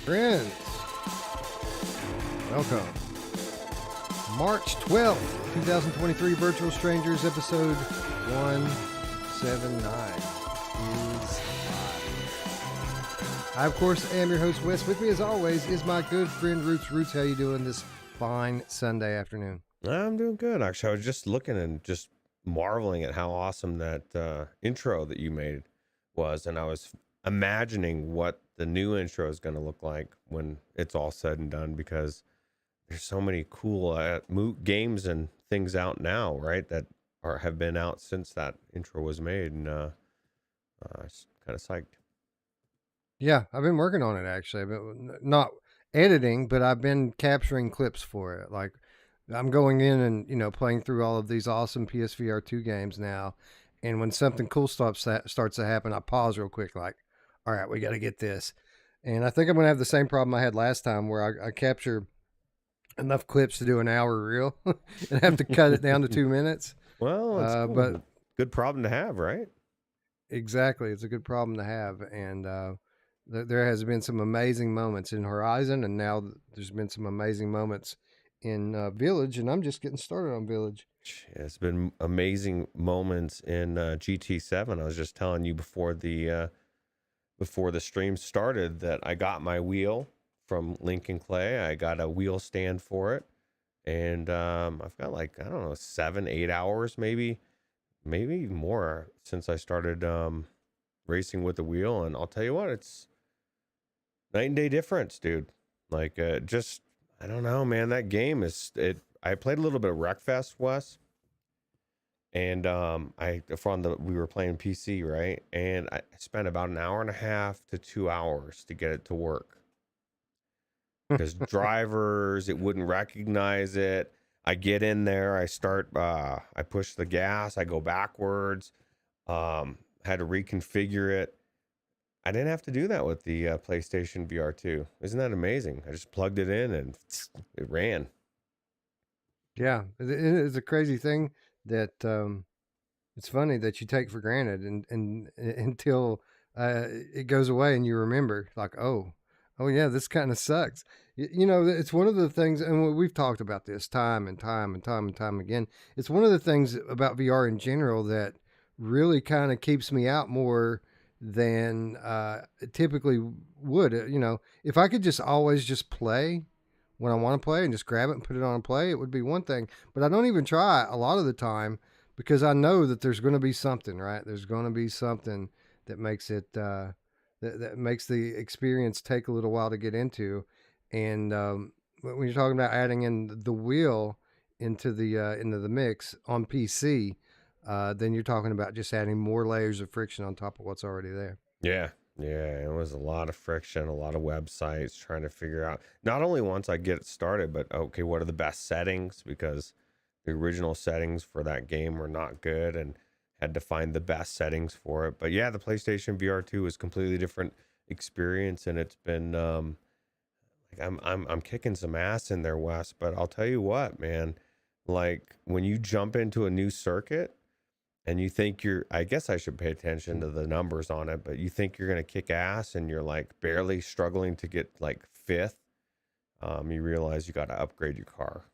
Friends, welcome. March 12th, 2023, Virtual Strangers, episode 179 is live. I, of course, am your host, Wes. With me, as always, is my good friend, Ruuts. Ruuts, how you doing this fine Sunday afternoon? I'm doing good, actually. I was just looking and just marveling at how awesome that intro that you made was, and I was imagining what the new intro is going to look like when it's all said and done, because there's so many cool games and things out now, right, that have been out since that intro was made, and I was kind of psyched. Yeah, I've been working on it, actually. I've been not editing, but I've been capturing clips for it. Like, I'm going in and, playing through all of these awesome PSVR 2 games now. And when something cool starts to happen, I pause real quick, like, all right, we got to get this. And I think I'm going to have the same problem I had last time, where I capture enough clips to do an hour reel and have to cut it down to 2 minutes. Well, it's cool. But good problem to have, right? Exactly. It's a good problem to have. And there has been some amazing moments in Horizon, and now there's been some amazing moments in Village, and I'm just getting started on Village. It's been amazing moments in GT7. I was just telling you before the stream started that I got my wheel from Lincoln Clay. I got a wheel stand for it, and I've got, like, I don't know, 7-8 hours, maybe more since I started racing with the wheel. And I'll tell you what, it's night and day difference, dude. Like, just, I don't know, man. That game I played a little bit of Wreckfest, Wes, and we were playing PC, right? And I spent about an hour and a half to 2 hours to get it to work, because drivers, it wouldn't recognize it. I get in there, I push the gas, I go backwards, had to reconfigure it. I didn't have to do that with the PlayStation VR 2. Isn't that amazing? I just plugged it in and it ran. Yeah, it's a crazy thing that it's funny that you take for granted, and until it goes away and you remember, like, oh yeah, this kind of sucks. It's one of the things, and we've talked about this time and time again. It's one of the things about VR in general that really kind of keeps me out more than it typically would. If I could just always just play when I want to play and just grab it and put it on and play, it would be one thing. But I don't even try a lot of the time, because I know that there's going to be something, right? There's going to be something that makes it that makes the experience take a little while to get into. And when you're talking about adding in the wheel into the mix on PC, then you're talking about just adding more layers of friction on top of what's already there. Yeah, it was a lot of friction, a lot of websites trying to figure out, not only once I get it started, but okay, what are the best settings? Because the original settings for that game were not good, and had to find the best settings for it. But yeah, the PlayStation VR 2 is a completely different experience, and it's been like, I'm kicking some ass in there, Wes. But I'll tell you what, man, like, when you jump into a new circuit and you think I guess I should pay attention to the numbers on it, but you think you're going to kick ass and you're like barely struggling to get like fifth, you realize you got to upgrade your car,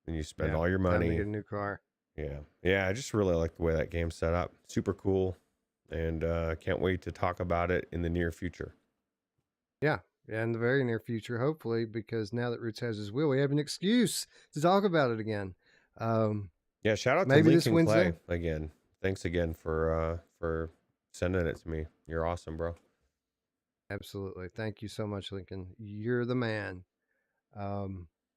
and you spend all your money. Time to get a new car. Yeah. I just really like the way that game's set up. Super cool. And can't wait to talk about it in the near future. Yeah, in the very near future, hopefully, because now that Ruuts has his wheel, we have an excuse to talk about it again. Yeah, shout out to Lincoln Clay again. Thanks again for sending it to me. You're awesome, bro. Absolutely. Thank you so much, Lincoln. You're the man.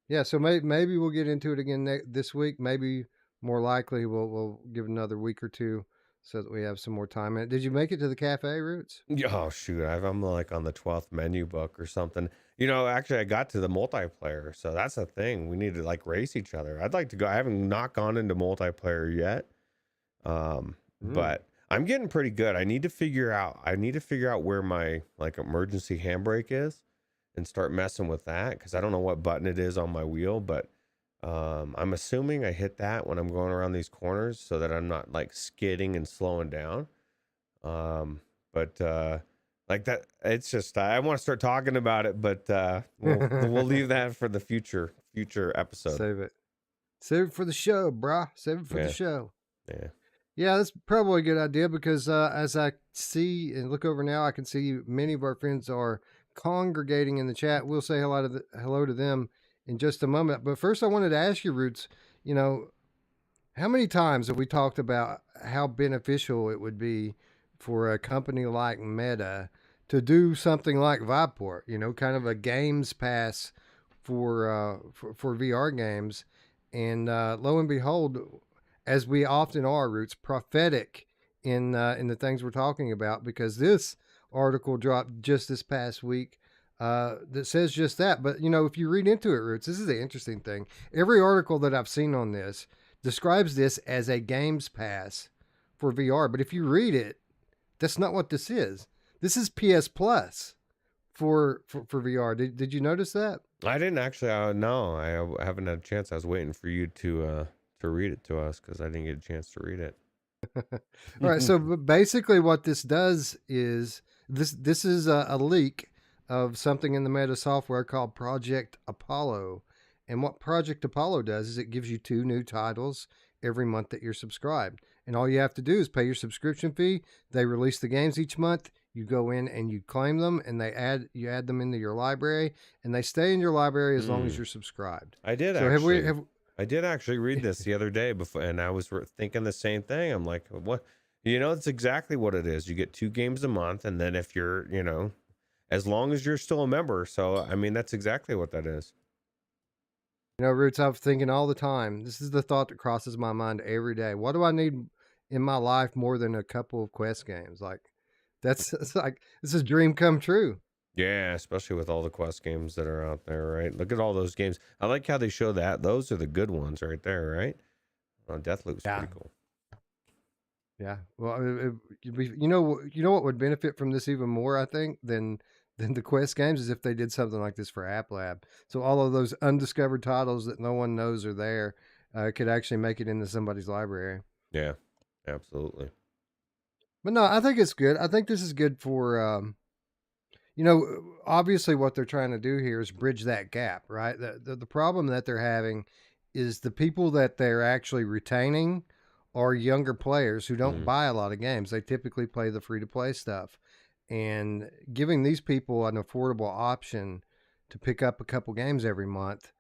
Yeah, so maybe we'll get into it again this week. Maybe more likely we'll give it another week or two so that we have some more time in it. Did you make it to the cafe, Ruuts? Oh, shoot. I'm like on the 12th menu book or something. Actually, I got to the multiplayer, so that's the thing. We need to, like, race each other. I'd like to go. I haven't not gone into multiplayer yet. But I'm getting pretty good. I need to figure out where my, like, emergency handbrake is and start messing with that, because I don't know what button it is on my wheel, but I'm assuming I hit that when I'm going around these corners so that I'm not, like, skidding and slowing down. But Like that, it's just I want to start talking about it, but we'll leave that for the future episode. Save it. Save it for the show, brah. Save it for the Yeah, show. yeah. Yeah, that's probably a good idea because as I see and look over now, I can see many of our friends are congregating in the chat. We'll say hello to them in just a moment. But first, I wanted to ask you, Roots, you know, how many times have we talked about how beneficial it would be for a company like Meta to do something like Viveport, kind of a games pass for VR games? And lo and behold, as we often are, Roots, prophetic in the things we're talking about, because this article dropped just this past week that says just that. But if you read into it, Roots, this is the interesting thing. Every article that I've seen on this describes this as a games pass for VR. But if you read it, that's not what this is. This is PS Plus for VR. Did you notice that? I didn't actually. No, I haven't had a chance. I was waiting for you to read it to us because I didn't get a chance to read it. All right. So basically, what this does is this is a leak of something in the Meta software called Project Apollo. And what Project Apollo does is it gives you 2 new titles every month that you're subscribed. And all you have to do is pay your subscription fee. They release the games each month. You go in and you claim them, and you add them into your library, and they stay in your library as long as you're subscribed. I did So actually. I did actually read this the other day before, and I was thinking the same thing. I'm like, what? It's exactly what it is. You get 2 games a month, and then if you're, as long as you're still a member. So, I mean, that's exactly what that is. Roots, I'm thinking all the time. This is the thought that crosses my mind every day. What do I need in my life more than a couple of Quest games? Like, it's like this is a dream come true. Yeah, especially with all the Quest games that are out there, right? Look at all those games. I like how they show that. Those are the good ones right there, right? Deathloop's pretty cool. Yeah. Well, you know what would benefit from this even more, I think, than the Quest games is if they did something like this for App Lab. So all of those undiscovered titles that no one knows are there could actually make it into somebody's library. Yeah, absolutely. But no, I think it's good. I think this is good for obviously what they're trying to do here is bridge that gap, right? The problem that they're having is the people that they're actually retaining are younger players who don't buy a lot of games. They typically play the free to play stuff. And giving these people an affordable option to pick up a couple games every month,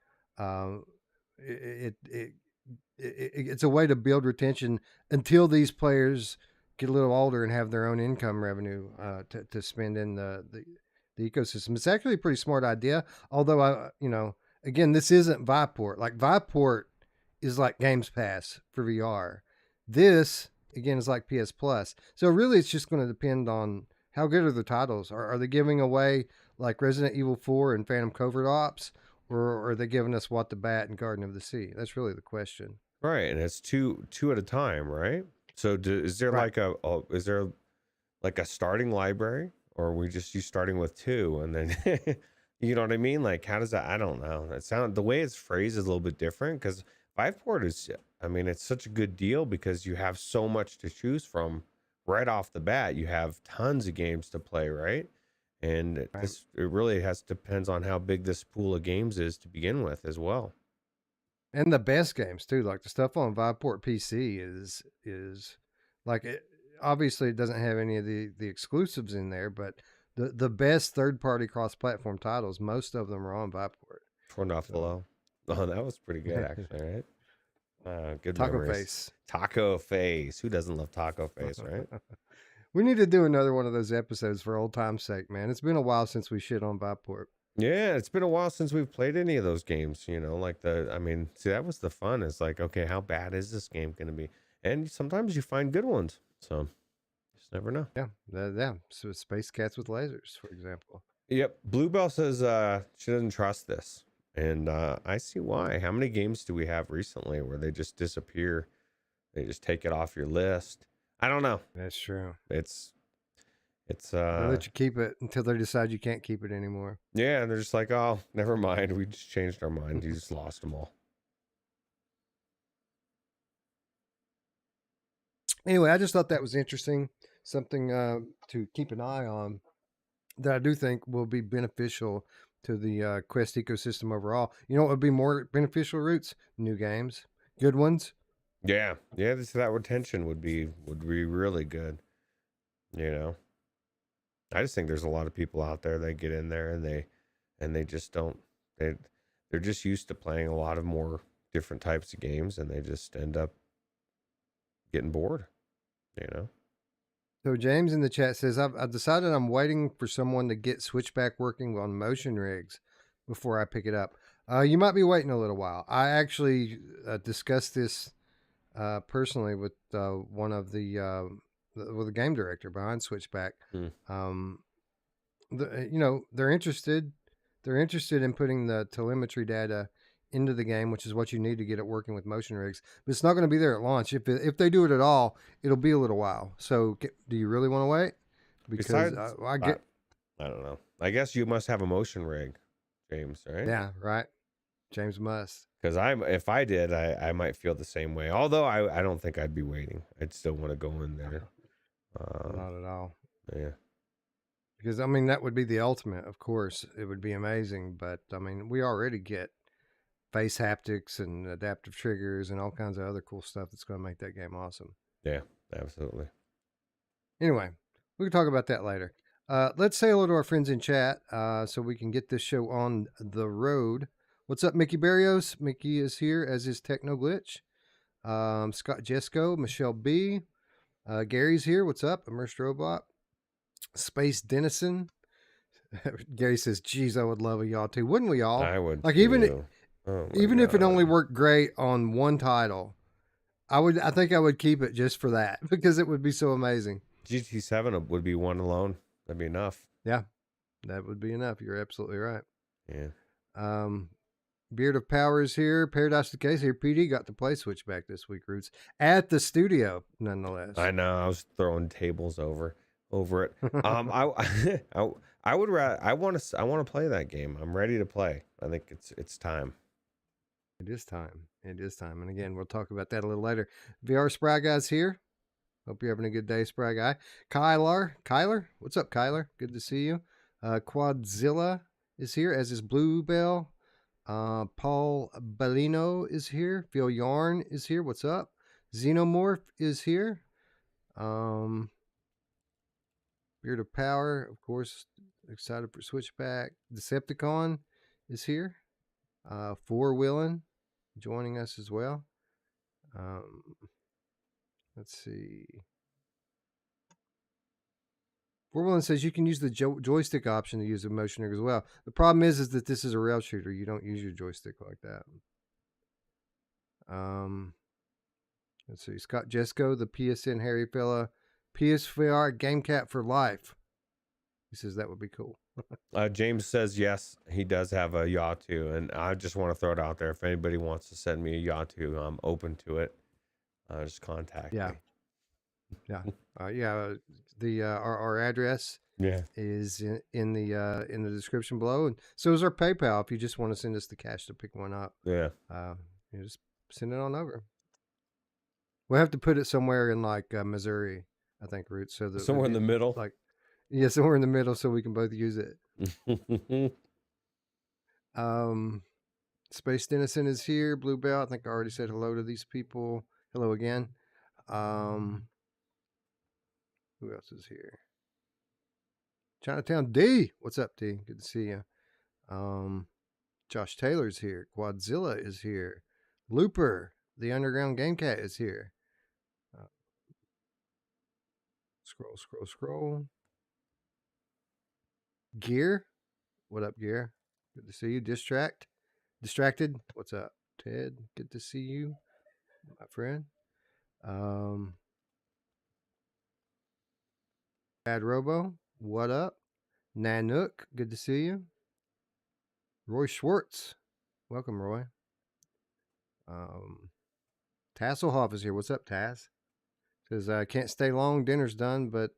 it's a way to build retention until these players get a little older and have their own income revenue to spend in the ecosystem. It's actually a pretty smart idea. Although again, this isn't Viveport. Like Viveport is like Games Pass for VR. This again is like PS Plus. So really, it's just going to depend on how good are the titles. Are they giving away like Resident Evil 4 and Phantom Covert Ops, or are they giving us What the Bat and Garden of the Sea? That's really the question. Right, and it's two at a time, right? So is there Right. is there like a starting library, or are you starting with 2 and then you know what I mean? Like, how does that? I don't know. The way it's phrased is a little bit different because Viveport is. I mean, it's such a good deal because you have so much to choose from right off the bat. You have tons of games to play, right? And it really depends on how big this pool of games is to begin with as well. And the best games too, like the stuff on Viveport PC is like obviously it doesn't have any of the exclusives in there, but the best third party cross platform titles, most of them are on Viveport. For Nuffalo. Oh, that was pretty good actually, right? Good Taco memories. Face. Taco Face. Who doesn't love Taco Face, right? We need to do another one of those episodes for old time's sake, man. It's been a while since we shit on Viveport. Yeah, it's been a while since we've played any of those games, like see, that was the fun. It's like, okay, how bad is this game going to be? And sometimes you find good ones. So just never know. Yeah. So Space Cats with Lasers, for example. Yep. Bluebell says she doesn't trust this. And I see why. How many games do we have recently where they just disappear? They just take it off your list. I don't know. That's true. It's they'll let you keep it until they decide you can't keep it anymore. Yeah, and they're just like, oh, never mind. We just changed our mind. You just lost them all. Anyway, I just thought that was interesting. Something to keep an eye on. that I do think will be beneficial to the Quest ecosystem overall. You know what would be more beneficial, Roots? New games, good ones. Yeah, yeah. That retention would be really good. You know, I just think there's a lot of people out there that get in there and they just don't they're just used to playing a lot of more different types of games, and they just end up getting bored. You know. So James in the chat says, I've decided I'm waiting for someone to get Switchback working on motion rigs before I pick it up. You might be waiting a little while. I actually discussed this personally with one of with the game director behind Switchback. Hmm. They're interested. They're interested in putting the telemetry data into the game, which is what you need to get it working with motion rigs. But it's not going to be there at launch. If they do it at all, it'll be a little while. So, do you really want to wait? Because Besides, I get, I don't know. I guess you must have a motion rig, James, right? yeah, right. James must. Because if I did, I might feel the same way. Although I don't think I'd be waiting. I'd still want to go in there. Not at all. Yeah. Because I mean, that would be the ultimate. Of course, it would be amazing. But I mean, we already get face haptics and adaptive triggers and all kinds of other cool stuff that's going to make that game awesome. Yeah, absolutely. Anyway, we can talk about that later. Let's say hello to our friends in chat so we can get this show on the road. What's up, Mickey Barrios? Mickey is here, as is Techno Glitch. Scott Jesco, Michelle B. Gary's here. What's up? Immersed Robot. Space Dennison. Gary says, geez, I would love a y'all too. Wouldn't we all? I would like too. even if it only worked great on one title, I think I would keep it just for that because it would be so amazing. GT7 would be one alone. That'd be enough. Yeah, that would be enough. You're absolutely right. Yeah. Beard of Power is here. Paradise Decay is here. PD got to play Switchback this week, Roots, at the studio, nonetheless. I know. I was throwing tables over it. I would rather. I want to play that game. I'm ready to play. I think it's time. It is time. It is time. And again, we'll talk about that a little later. VR Spry Guy's here. Hope you're having a good day, Spry Guy. Kyler, what's up, Kyler? Good to see you. Quadzilla is here, as is Bluebell. Paul Bellino is here. Phil Yarn is here. What's up? Xenomorph is here. Beard of Power, of course, excited for Switchback. Decepticon is here. Four Willin joining us as well. Let's see. Four Willin says you can use the joystick option to use the motion rig as well. The problem is that this is a rail shooter. You don't use your joystick like that. Let's see. Scott Jesco, the PSN Harry fella. PSVR Game Cat for life. He says that would be cool. James says yes, he does have a Yatu, and I just want to throw it out there. If anybody wants to send me a Yatu, I'm open to it. Just contact me. Yeah. Our address is in the description below, and so is our PayPal if you just want to send us the cash to pick one up. Yeah. You just send it on over. We'll have to put it somewhere in like Missouri, I think, Roots. So that somewhere in the middle. Like, yeah, somewhere in the middle, so we can both use it. Space Dennison is here. Bluebell, I think I already said hello to these people. Hello again. Who else is here? Chinatown D. What's up, D? Good to see you. Josh Taylor's here. Quadzilla is here. Looper, the Underground Game Cat, is here. Scroll. Gear. What up, Gear? Good to see you. Distracted. What's up, Ted? Good to see you, my friend. Bad Robo. What up? Nanook. Good to see you. Roy Schwartz. Welcome, Roy. Tasselhoff is here. What's up, Tass? Says, I can't stay long. Dinner's done, but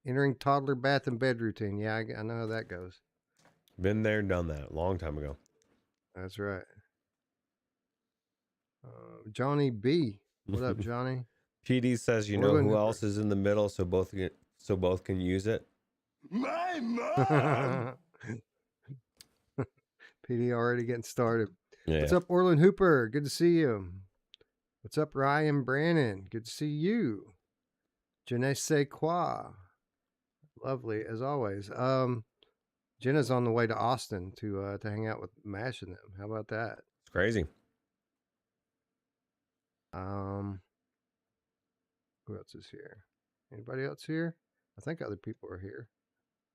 entering toddler bath and bed routine. Yeah, I know how that goes. Been there, done that a long time ago. That's right. Johnny B. What up, Johnny? PD says, you know who else is in the middle, so both can use it. My mom! PD already getting started. Yeah. What's up, Orland Hooper? Good to see you. What's up, Ryan Brannon? Good to see you. Je ne sais quoi. Lovely, as always. Jenna's on the way to Austin to hang out with Mash and them. How about that? It's crazy. Who else is here? Anybody else here? I think other people are here.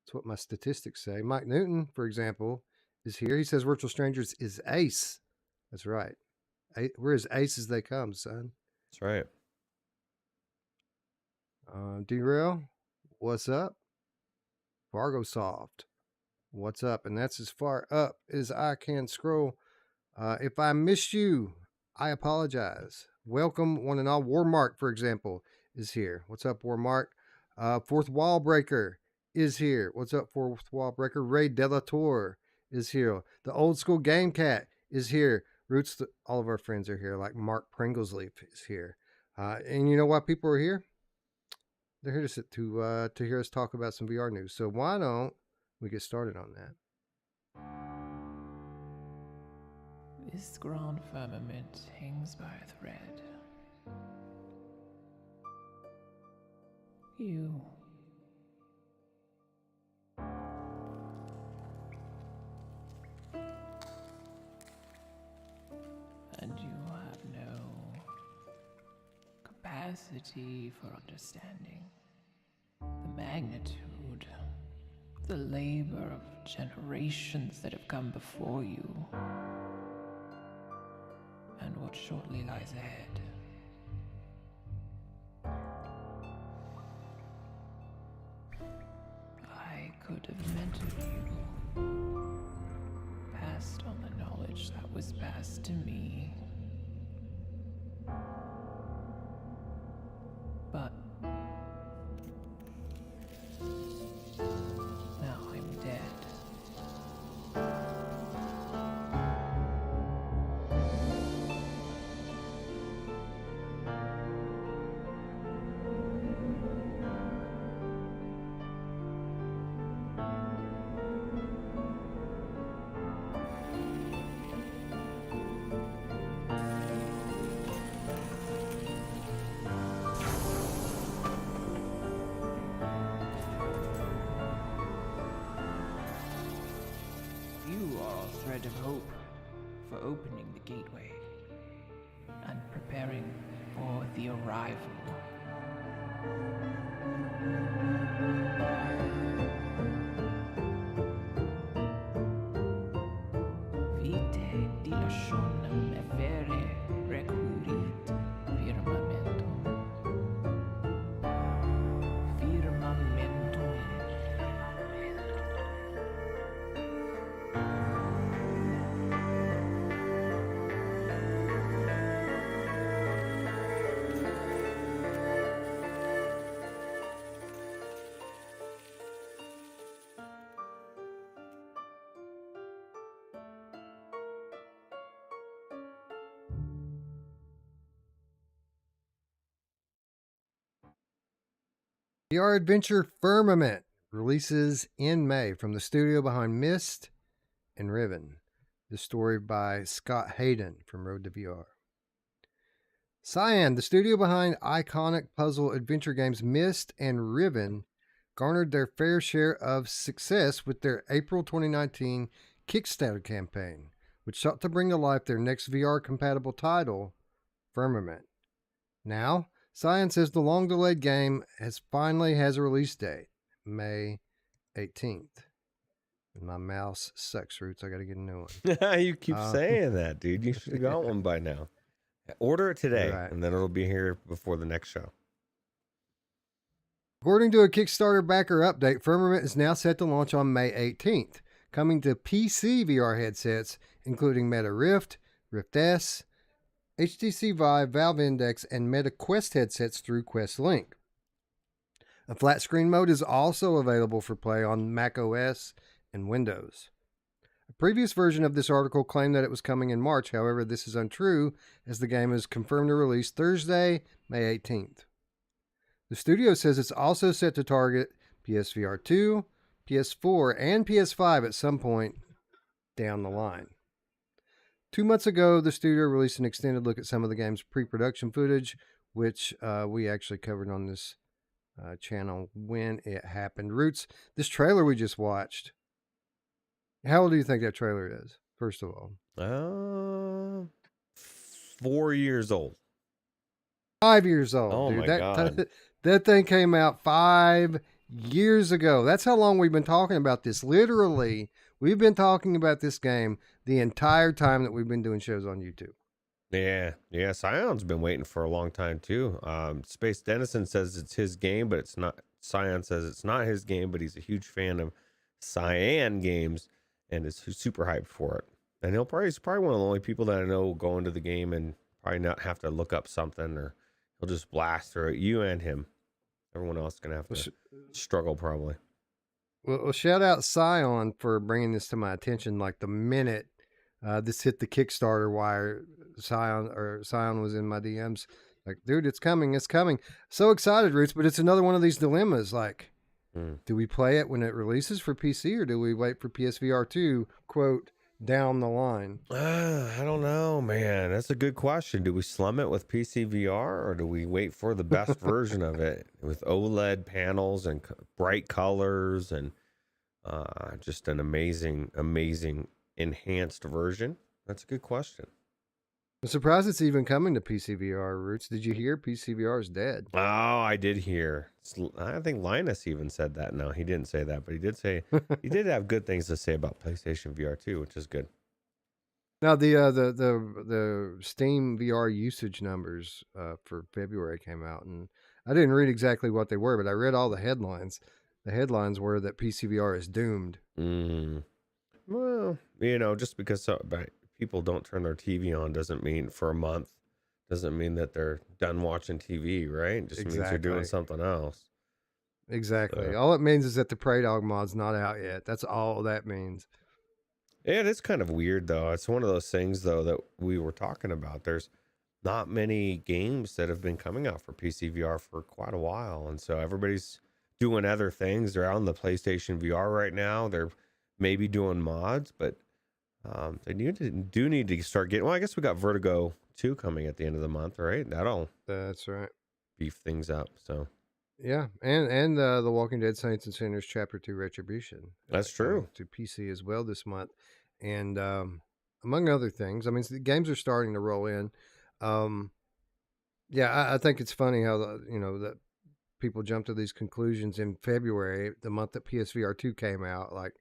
That's what my statistics say. Mike Newton, for example, is here. He says Virtual Strangers is ace. That's right. We're as ace as they come, son. That's right. D-Rail, what's up? Fargo Soft, what's up? And that's as far up as I can scroll. If I missed you, I apologize. Welcome, one and all. Warmark, for example, is here. What's up, Warmark? Fourth Wall Breaker is here. What's up, Fourth Wall Breaker? Ray Delator is here. The Old School Game Cat is here. Roots, all of our friends are here. Like Mark Pringlesleaf is here. And you know why people are here? They're here to hear us talk about some VR news. So why don't we get started on that? This grand firmament hangs by a thread. You. And you have no capacity for understanding the magnitude, the labor of generations that have come before you, and what shortly lies ahead. I could have mentored you, passed on the knowledge that was passed to me. But now I'm dead. You are a thread of hope for opening the gateway and preparing for the arrival. Vite dilationem effere recurit firmamentum. Firmamentum. VR adventure Firmament releases in May from the studio behind Myst and Riven. The story by Scott Hayden from Road to VR. Cyan, the studio behind iconic puzzle adventure games Myst and Riven, garnered their fair share of success with their April 2019 Kickstarter campaign, which sought to bring to life their next VR-compatible title, Firmament. Now, Cyan says the long-delayed game finally has a release date, May 18th. And my mouse sucks, Roots. I got to get a new one. You keep saying that, dude. You should have got one by now. Order it today, Right. and then it'll be here before the next show. According to a Kickstarter backer update, Firmament is now set to launch on May 18th, coming to PC VR headsets, including Meta Rift, Rift S, HTC Vive, Valve Index, and Meta Quest headsets through Quest Link. A flat screen mode is also available for play on Mac OS and Windows. A previous version of this article claimed that it was coming in March. However, this is untrue, as the game is confirmed to release Thursday, May 18th. The studio says it's also set to target PSVR 2, PS4, and PS5 at some point down the line. 2 months ago, the studio released an extended look at some of the game's pre-production footage, which we actually covered on this channel when it happened. Roots, this trailer we just watched, how old do you think that trailer is, first of all? 4 years old. 5 years old, Oh dude. my That, God. that thing came out 5 years ago. That's how long we've been talking about this. Literally, we've been talking about this game the entire time that we've been doing shows on YouTube. Yeah. Scion's been waiting for a long time too. Space Dennison says it's his game, but it's not. Scion says it's not his game, but he's a huge fan of Cyan games and is super hyped for it. And he's probably one of the only people that I know will go into the game and probably not have to look up something, or he'll just blast through it. You and him. Everyone else is gonna have to struggle probably. Well, shout out Scion for bringing this to my attention. Like the minute this hit the Kickstarter wire, Scion was in my DMs. Like, dude, it's coming. So excited, Roots, but it's another one of these dilemmas. Like, do we play it when it releases for PC, or do we wait for PSVR 2, quote, down the line? I don't know, man. That's a good question. Do we slum it with PC VR, or do we wait for the best version of it with OLED panels and bright colors and just an amazing enhanced version? That's a good question. I'm surprised it's even coming to PCVR, Roots. Did you hear PCVR is dead? Oh, I did hear. I think Linus even said that. No, he didn't say that, but he did say he did have good things to say about PlayStation VR too, which is good. Now the Steam VR usage numbers for February came out, and I didn't read exactly what they were, but I read all the headlines. The headlines were that PCVR is doomed. Well, just because people don't turn their TV on doesn't mean for a month doesn't mean that they're done watching TV, right? It just means they're doing something else. Exactly. All it means is that the Prey Dog mod's not out yet. That's all that means. Yeah, it is kind of weird though. It's one of those things though that we were talking about. There's not many games that have been coming out for PC VR for quite a while, and so everybody's doing other things. They're on the PlayStation VR right now. They're maybe doing mods, but they do need to start getting. Well, I guess we got Vertigo 2 coming at the end of the month, right? That's right. Beef things up. So yeah, and the Walking Dead Saints and Sinners Chapter 2 Retribution. That's true. To PC as well this month, and among other things. I mean, the games are starting to roll in. Yeah, I think it's funny how that people jump to these conclusions in February, the month that PSVR 2 came out, like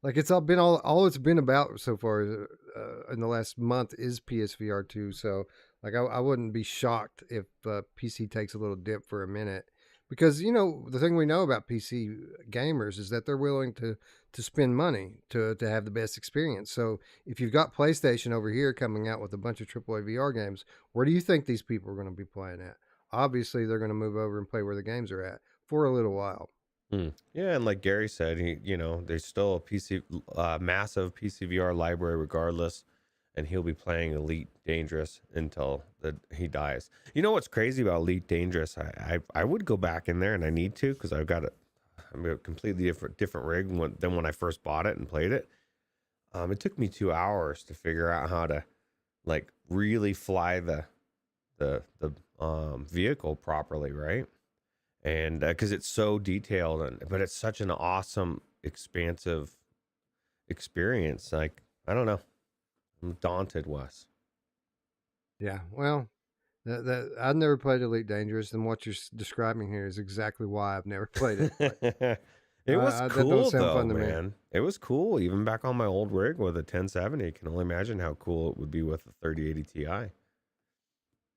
it's all it's been about so far in the last month is PSVR 2. So like I wouldn't be shocked if PC takes a little dip for a minute, because the thing we know about PC gamers is that they're willing to spend money to have the best experience. So if you've got PlayStation over here coming out with a bunch of AAA VR games, where do you think these people are going to be playing at? Obviously they're going to move over and play where the games are at for a little while. Yeah, and like Gary said, there's still a massive PCVR library regardless, and he'll be playing Elite Dangerous until he dies. You know what's crazy about Elite Dangerous? I would go back in there, and I need to, because I've got a completely different rig than when I first bought it and played it. It took me 2 hours to figure out how to like really fly the vehicle properly, right? And because it's so detailed, but it's such an awesome, expansive experience. Like, I don't know, I'm daunted, Wes. Yeah, well, that I've never played Elite Dangerous, and what you're describing here is exactly why I've never played it. It was cool though, man. It was cool, even back on my old rig with a 1070. I can only imagine how cool it would be with a 3080 Ti. You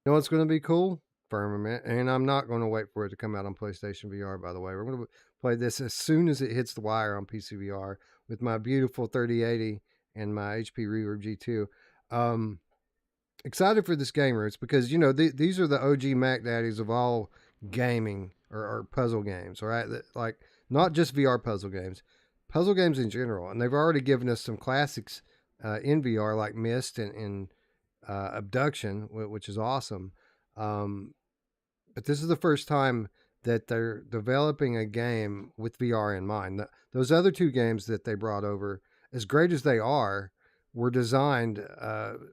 know what's going to be cool? Firmament, and I'm not going to wait for it to come out on PlayStation VR, by the way. We're going to play this as soon as it hits the wire on PC VR with my beautiful 3080 and my HP Reverb G2. Excited for this game, Roots, because these are the OG Mac daddies of all gaming or puzzle games, all right? Like, not just VR puzzle games in general, and they've already given us some classics in VR like Myst and Abduction, which is awesome. But this is the first time that they're developing a game with VR in mind. Those other two games that they brought over, as great as they are, were designed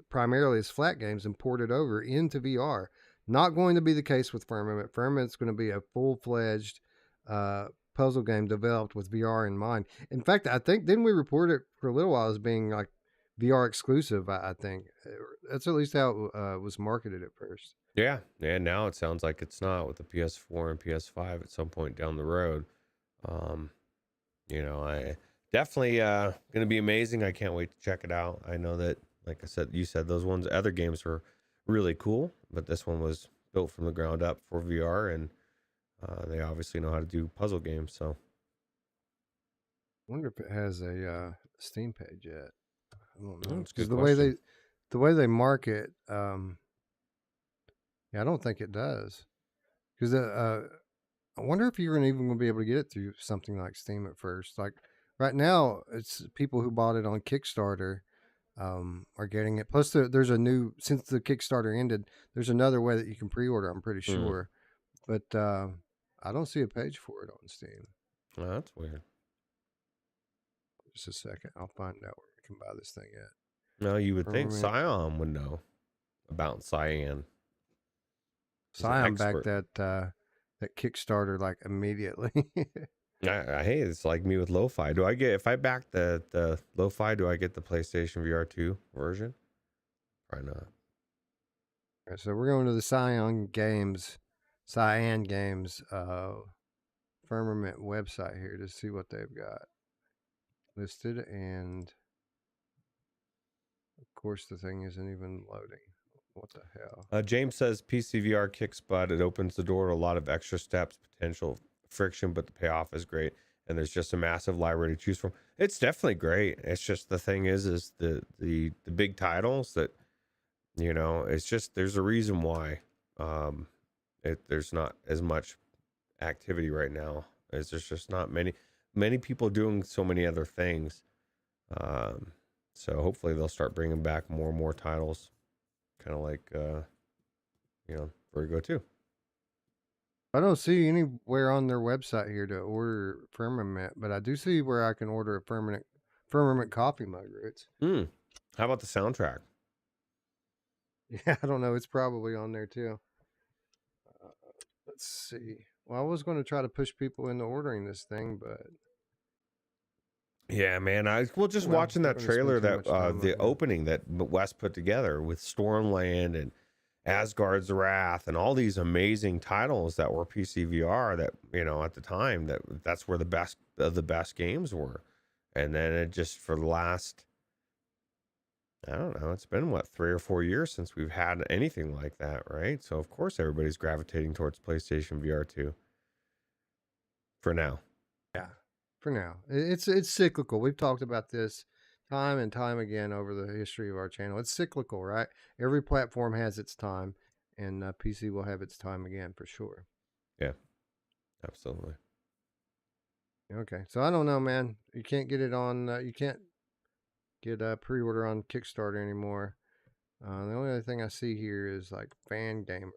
primarily as flat games and ported over into VR. Not going to be the case with Firmament. Firmament's going to be a full-fledged puzzle game developed with VR in mind. In fact, I think, didn't we report it for a little while as being like VR exclusive? I think that's at least how it was marketed at first. Yeah, and now it sounds like it's not with the PS4 and PS5 at some point down the road. I definitely going to be amazing. I can't wait to check it out. I know that, like I said, you said those other games were really cool, but this one was built from the ground up for VR, and they obviously know how to do puzzle games. So, I wonder if it has a Steam page yet. I don't know. That's a good the way they market, yeah, I don't think it does. Because I wonder if you're even going to be able to get it through something like Steam at first. Like right now, it's people who bought it on Kickstarter are getting it. Plus, there's a new, since the Kickstarter ended, there's another way that you can pre-order, I'm pretty sure. But I don't see a page for it on Steam. Oh, that's weird. Just a second. I'll find out where we can buy this thing at. No, you would think Firmament. Scion would know about Cyan. Scion backed that Kickstarter like immediately. Hey, it's like me with Lo-Fi. If I back the Lo-Fi, do I get the PlayStation VR 2 version? Probably not. All right, so we're going to the Cyan Games Firmament website here to see what they've got listed, and of course the thing isn't even loading. What the hell? James says PCVR kicks butt. It opens the door to a lot of extra steps, potential friction, but the payoff is great. And there's just a massive library to choose from. It's definitely great. It's just the thing is the big titles that, it's just, there's a reason why there's not as much activity right now. There's just not many people doing so many other things. So hopefully they'll start bringing back more and more titles. Kind of like, Vertigo 2. I don't see anywhere on their website here to order Firmament, but I do see where I can order a Firmament coffee mug, Roots. How about the soundtrack? Yeah, I don't know. It's probably on there too. Let's see. Well, I was going to try to push people into ordering this thing, but yeah, man. Watching that trailer, that the opening that Wes put together with Stormland and Asgard's Wrath and all these amazing titles that were PCVR that, at the time that's where the best of the best games were. And then it just, for the last, I don't know, it's been 3 or 4 years since we've had anything like that, right? So of course everybody's gravitating towards PlayStation VR 2 for now. Yeah, for now. It's cyclical. We've talked about this time and time again over the history of our channel. It's cyclical, right? Every platform has its time, and PC will have its time again for sure. Yeah, absolutely. Okay, so I don't know, man. You can't get it on. You can't get a pre-order on Kickstarter anymore. The only other thing I see here is like Fan Gamer.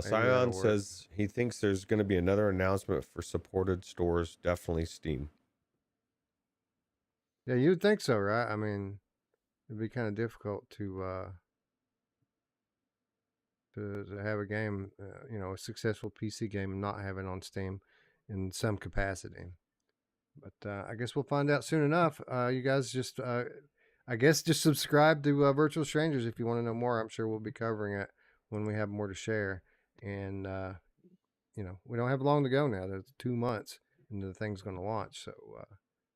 Scion says he thinks there's going to be another announcement for supported stores. Definitely Steam. Yeah, you would think so, right? I mean, it'd be kind of difficult to have a game, a successful PC game, and not have it on Steam in some capacity. But I guess we'll find out soon enough. You guys just, I guess, just subscribe to Virtual Strangers if you want to know more. I'm sure we'll be covering it when we have more to share. And we don't have long to go now. There's 2 months, and the thing's going to launch. So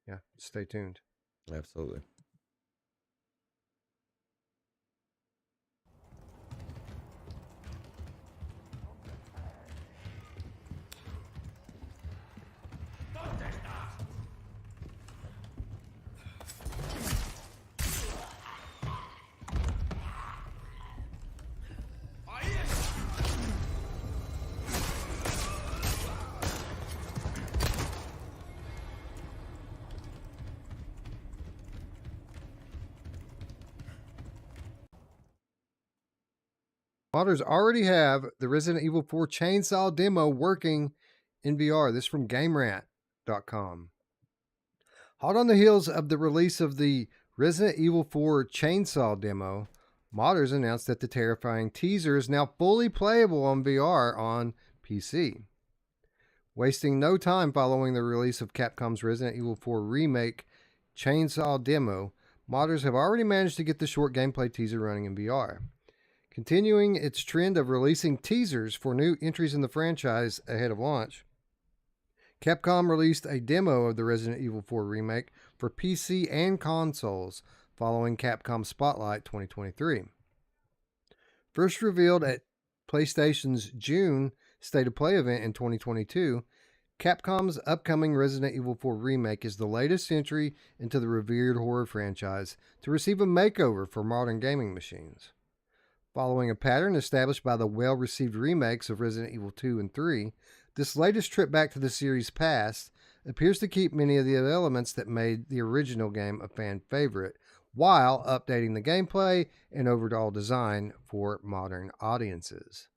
yeah, stay tuned. Absolutely. Modders already have the Resident Evil 4 chainsaw demo working in VR. This from GameRant.com. Hot on the heels of the release of the Resident Evil 4 chainsaw demo, modders announced that the terrifying teaser is now fully playable on VR on PC. Wasting no time following the release of Capcom's Resident Evil 4 remake chainsaw demo, modders have already managed to get the short gameplay teaser running in VR. Continuing its trend of releasing teasers for new entries in the franchise ahead of launch, Capcom released a demo of the Resident Evil 4 remake for PC and consoles following Capcom Spotlight 2023. First revealed at PlayStation's June State of Play event in 2022, Capcom's upcoming Resident Evil 4 remake is the latest entry into the revered horror franchise to receive a makeover for modern gaming machines. Following a pattern established by the well-received remakes of Resident Evil 2 and 3, this latest trip back to the series' past appears to keep many of the elements that made the original game a fan favorite, while updating the gameplay and overall design for modern audiences.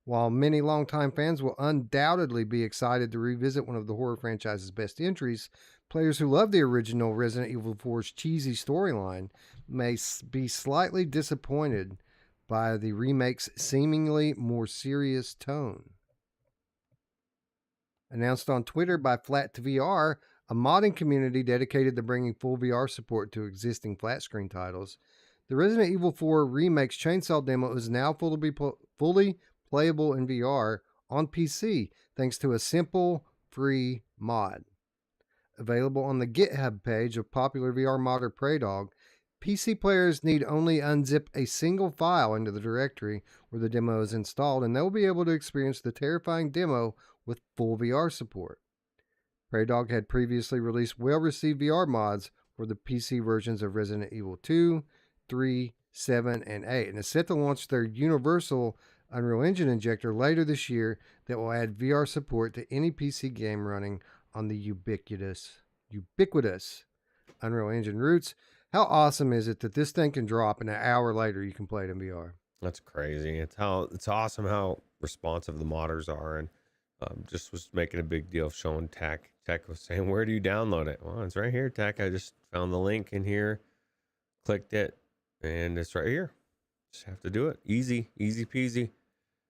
While many longtime fans will undoubtedly be excited to revisit one of the horror franchise's best entries, players who love the original Resident Evil 4's cheesy storyline may be slightly disappointed by the remake's seemingly more serious tone. Announced on Twitter by Flat2VR, a modding community dedicated to bringing full VR support to existing flat screen titles, the Resident Evil 4 Remake's Chainsaw demo is now fully playable in VR on PC thanks to a simple, free mod. Available on the GitHub page of popular VR modder PreyDog, PC players need only unzip a single file into the directory where the demo is installed, and they'll be able to experience the terrifying demo with full VR support. PreyDog had previously released well-received VR mods for the PC versions of Resident Evil 2, 3, 7, and 8, and is set to launch their universal Unreal Engine injector later this year that will add VR support to any PC game running on the ubiquitous Unreal Engine roots. How awesome is it that this thing can drop and an hour later you can play it in VR? That's crazy. It's awesome how responsive the modders are, and just was making a big deal of showing Tech. Tech was saying, "Where do you download it?" Well, it's right here, Tech. I just found the link in here, clicked it, and it's right here. Just have to do it. Easy peasy,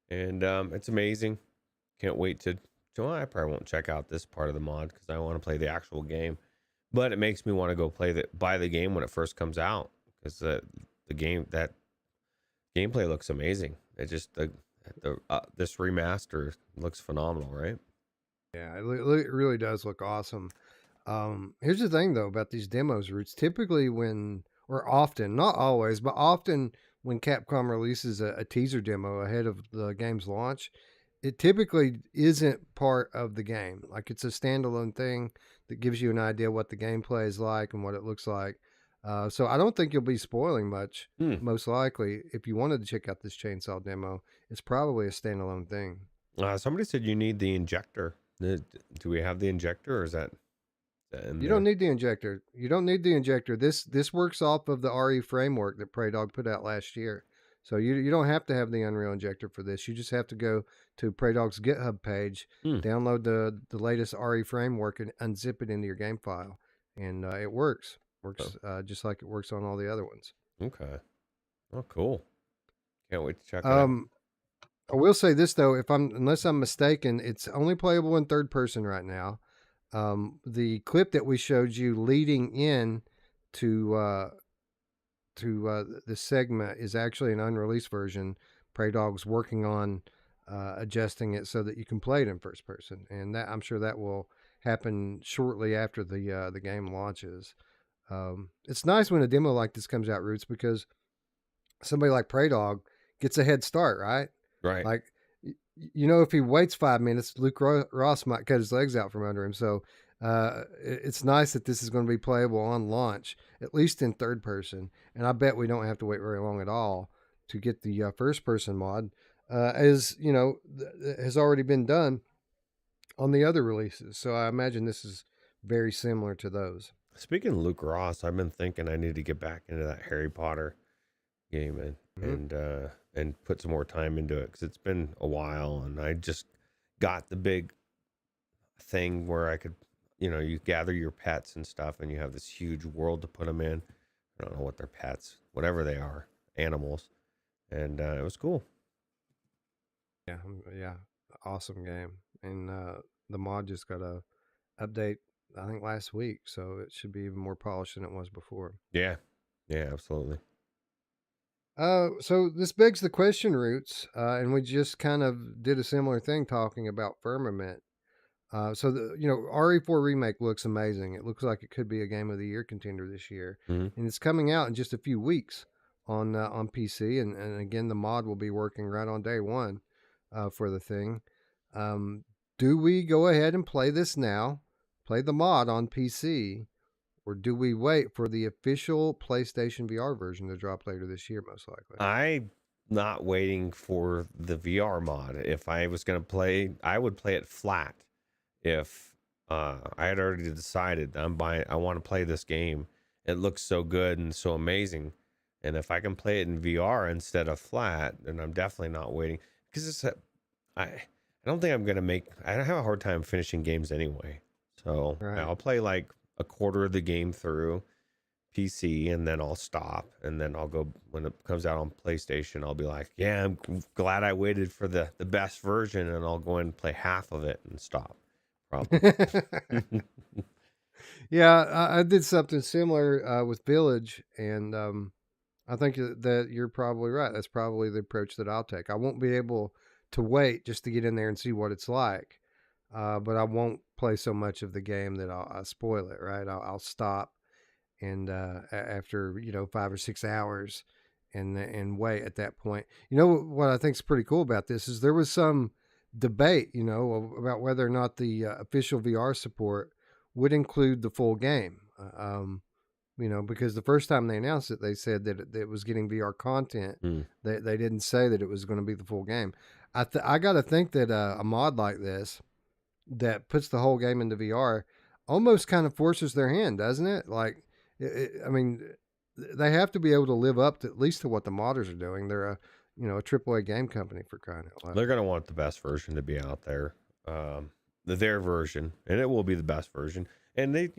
and it's amazing. Can't wait to. Well, I probably won't check out this part of the mod because I want to play the actual game. But it makes me want to go buy the game when it first comes out, because the gameplay looks amazing. It just this remaster looks phenomenal, right? Yeah, it really does look awesome. Here's the thing though about these demos, Roots. Typically, often, not always, but often when Capcom releases a teaser demo ahead of the game's launch, it typically isn't part of the game. Like, it's a standalone thing that gives you an idea what the gameplay is like and what it looks like. So I don't think you'll be spoiling much. Most likely, if you wanted to check out this chainsaw demo, it's probably a standalone thing. Somebody said you need the injector. Do we have the injector, or is that you don't need the injector. You don't need the injector. This works off of the RE framework that PreyDog put out last year. So you don't have to have the Unreal Injector for this. You just have to go to PreyDog's GitHub page, download the latest RE framework, and unzip it into your game file, and it works. Works just like it works on all the other ones. Okay. Oh, cool. Can't wait to check it out. I will say this though, unless I'm mistaken, it's only playable in third person right now. The clip that we showed you leading in to the segment is actually an unreleased version. PreyDog's working on adjusting it so that you can play it in first person, and that I'm sure that will happen shortly after the game launches. It's nice when a demo like this comes out, Roots, because somebody like PreyDog gets a head start, right? Right. Like, if he waits 5 minutes, Luke Ross might cut his legs out from under him. So it's nice that this is going to be playable on launch, at least in third person. And I bet we don't have to wait very long at all to get the first person mod, as has already been done on the other releases. So I imagine this is very similar to those. Speaking of Luke Ross, I've been thinking I need to get back into that Harry Potter game, and and put some more time into it because it's been a while, and I just got the big thing where I could, you gather your pets and stuff, and you have this huge world to put them in. I don't know what they're pets, whatever they are, animals, and it was cool. Yeah, awesome game. And the mod just got a update, I think last week, so it should be even more polished than it was before. Yeah, absolutely. So this begs the question, Roots, and we just kind of did a similar thing talking about Firmament. So the RE4 remake looks amazing. It looks like it could be a Game of the Year contender this year, and it's coming out in just a few weeks on PC. And again, the mod will be working right on day one for the thing. Do we go ahead and play this now? Play the mod on PC, or do we wait for the official PlayStation VR version to drop later this year, most likely? I'm not waiting for the VR mod. If I was going to play, I would play it flat. If I had already decided I want to play this game. It looks so good and so amazing. And if I can play it in VR instead of flat, then I'm definitely not waiting. Because I don't think I'm going to I have a hard time finishing games anyway. So Right. I'll play like a quarter of the game through PC, and then I'll stop, and then I'll go when it comes out on PlayStation. I'll be like, yeah, I'm glad I waited for the best version, and I'll go and play half of it and stop. Probably. Yeah, I did something similar with Village, and I think that you're probably right. That's probably the approach that I'll take. I won't be able to wait just to get in there and see what it's like, but I won't play so much of the game that I'll spoil it. Right? I'll stop and after 5 or 6 hours and wait at that point. What I think is pretty cool about this is there was some debate about whether or not the official VR support would include the full game. Because the first time they announced it, they said that it was getting VR content. They didn't say that it was going to be the full game. I got to think that a mod like this that puts the whole game into VR almost kind of forces their hand, doesn't it? Like, I mean, they have to be able to live up to at least to what the modders are doing. They're a AAA game company, for crying out loud. They're going to want the best version to be out there, their version, and it will be the best version. And they've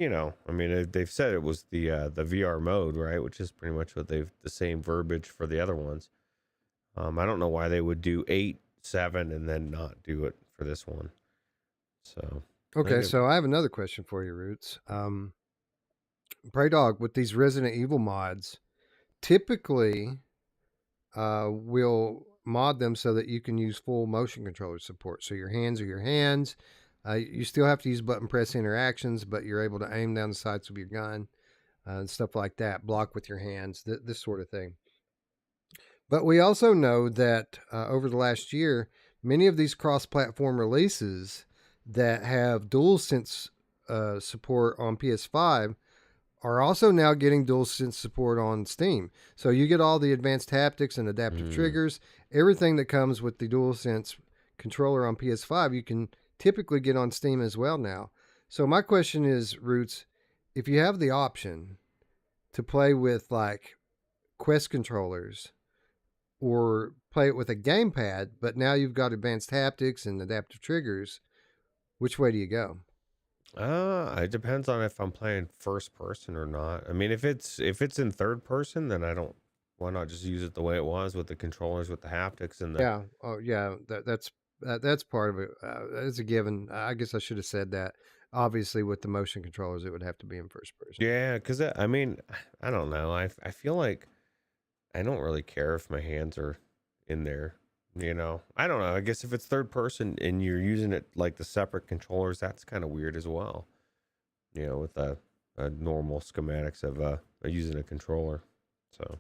said it was the VR mode, right? Which is pretty much what the same verbiage for the other ones. I don't know why they would do 8, 7, and then not do it for this one. So okay, so I have another question for you, Roots. Prey Dog, with these Resident Evil mods, typically we'll mod them so that you can use full motion controller support. So your hands are your hands. You still have to use button press interactions, but you're able to aim down the sights with your gun and stuff like that, block with your hands, this sort of thing. But we also know that over the last year, many of these cross-platform releases that have DualSense support on PS5 are also now getting DualSense support on Steam. So you get all the advanced haptics and adaptive triggers, everything that comes with the DualSense controller on PS5, you can typically get on Steam as well now. So my question is, Roots, if you have the option to play with like Quest controllers or play it with a gamepad, but now you've got advanced haptics and adaptive triggers, which way do you go? It depends on if I'm playing first person or not. I mean, if it's in third person, then why not just use it the way it was with the controllers, with the haptics and the... Yeah. Oh, yeah. That's part of it. It's a given. I guess I should have said that. Obviously, with the motion controllers, it would have to be in first person. Yeah, because I don't know. I feel like I don't really care if my hands are in there. I don't know. I guess if it's third person and you're using it like the separate controllers, that's kind of weird as well. With a normal schematics of using a controller. So,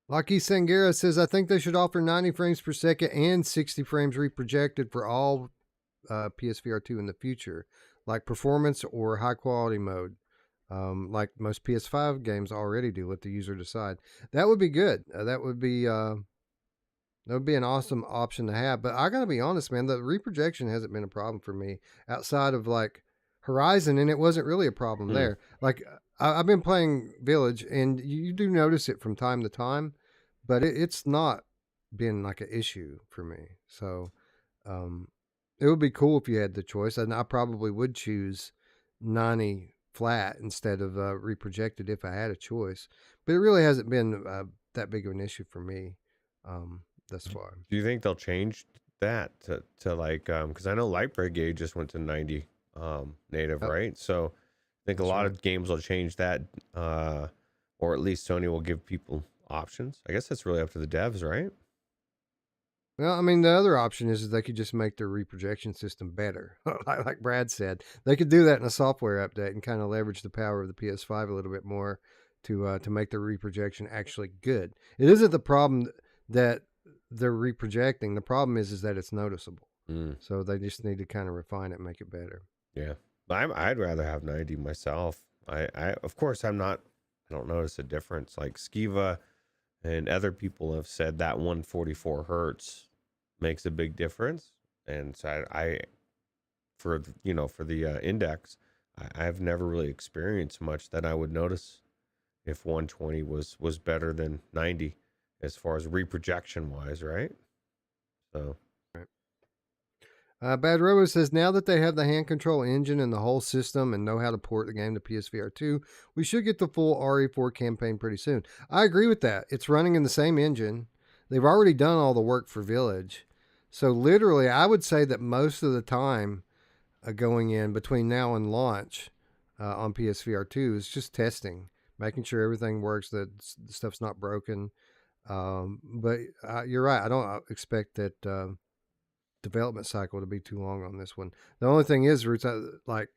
Lucky Sangera says, I think they should offer 90 frames per second and 60 frames reprojected for all PSVR 2 in the future, like performance or high quality mode, like most PS5 games already do. Let the user decide. That would be good. That would be an awesome option to have. But I gotta be honest, man, the reprojection hasn't been a problem for me outside of like Horizon, and it wasn't really a problem there. Like I've been playing Village, and you do notice it from time to time, but it's not been like an issue for me. So um, it would be cool if you had the choice, and I probably would choose 90 flat instead of reprojected if I had a choice. But it really hasn't been that big of an issue for me thus far. Do you think they'll change that to like because I know Light Brigade just went to 90 native, Yep, right? So I think a that's lot right. of games will change that, or at least Sony will give people options. I guess that's really up to the devs, right? Well, I mean, the other option is they could just make their reprojection system better. Like Brad said, they could do that in a software update and kind of leverage the power of the PS5 a little bit more to make the reprojection actually good. It isn't the problem that they're reprojecting. The problem is that it's noticeable. Mm, So they just need to kind of refine it and make it better. yeah, I'd rather have 90 myself. I of course I don't notice a difference. Like Skiva and other people have said that 144 hertz makes a big difference, and so I for for the index, I've never really experienced much that I would notice if 120 was better than 90 as far as reprojection wise, right? So Bad Robo says, now that they have the hand control engine and the whole system and know how to port the game to PSVR 2, we should get the full RE4 campaign pretty soon. I agree with that. It's running in the same engine. They've already done all the work for Village. So, literally, I would say that most of the time going in between now and launch on PSVR 2 is just testing, making sure everything works, that the stuff's not broken. But you're right. I don't expect that. Development cycle to be too long on this one. The only thing is, Roots, like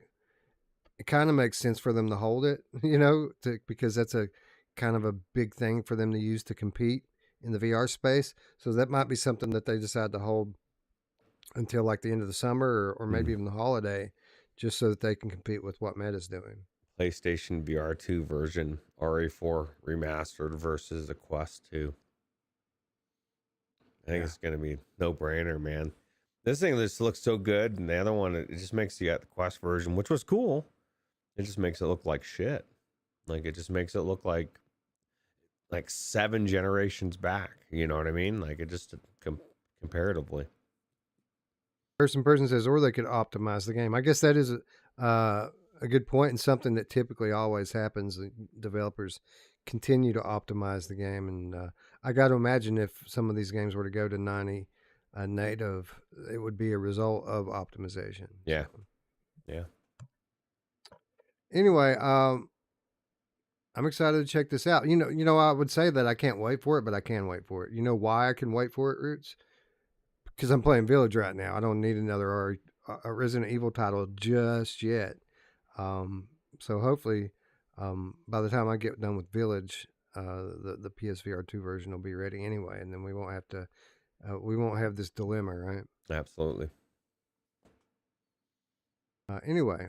it kind of makes sense for them to hold it, because that's a kind of a big thing for them to use to compete in the VR space. So that might be something that they decide to hold until like the end of the summer or maybe mm, even the holiday, just so that they can compete with what Meta's doing. PlayStation VR 2 version RE4 remastered versus the Quest 2. I think Yeah. it's gonna be no brainer, man. This thing just looks so good, and the other one it just makes the Quest version, which was cool. It just makes it look like shit. Like it just makes it look like 7 generations back. You know what I mean? Like it just comparatively. Person says, or they could optimize the game. I guess that is a good point and something that typically always happens. Developers continue to optimize the game, and I got to imagine if some of these games were to go to 90 native, it would be a result of optimization. Yeah, So, yeah. anyway, I'm excited to check this out. I would say that I can't wait for it, but I can wait for it. You know why I can wait for it, Roots? Because I'm playing Village right now. I don't need another a Resident Evil title just yet. Um, so hopefully, by the time I get done with Village, the PSVR 2 version will be ready anyway, and then we won't have this dilemma, right? Absolutely. Anyway,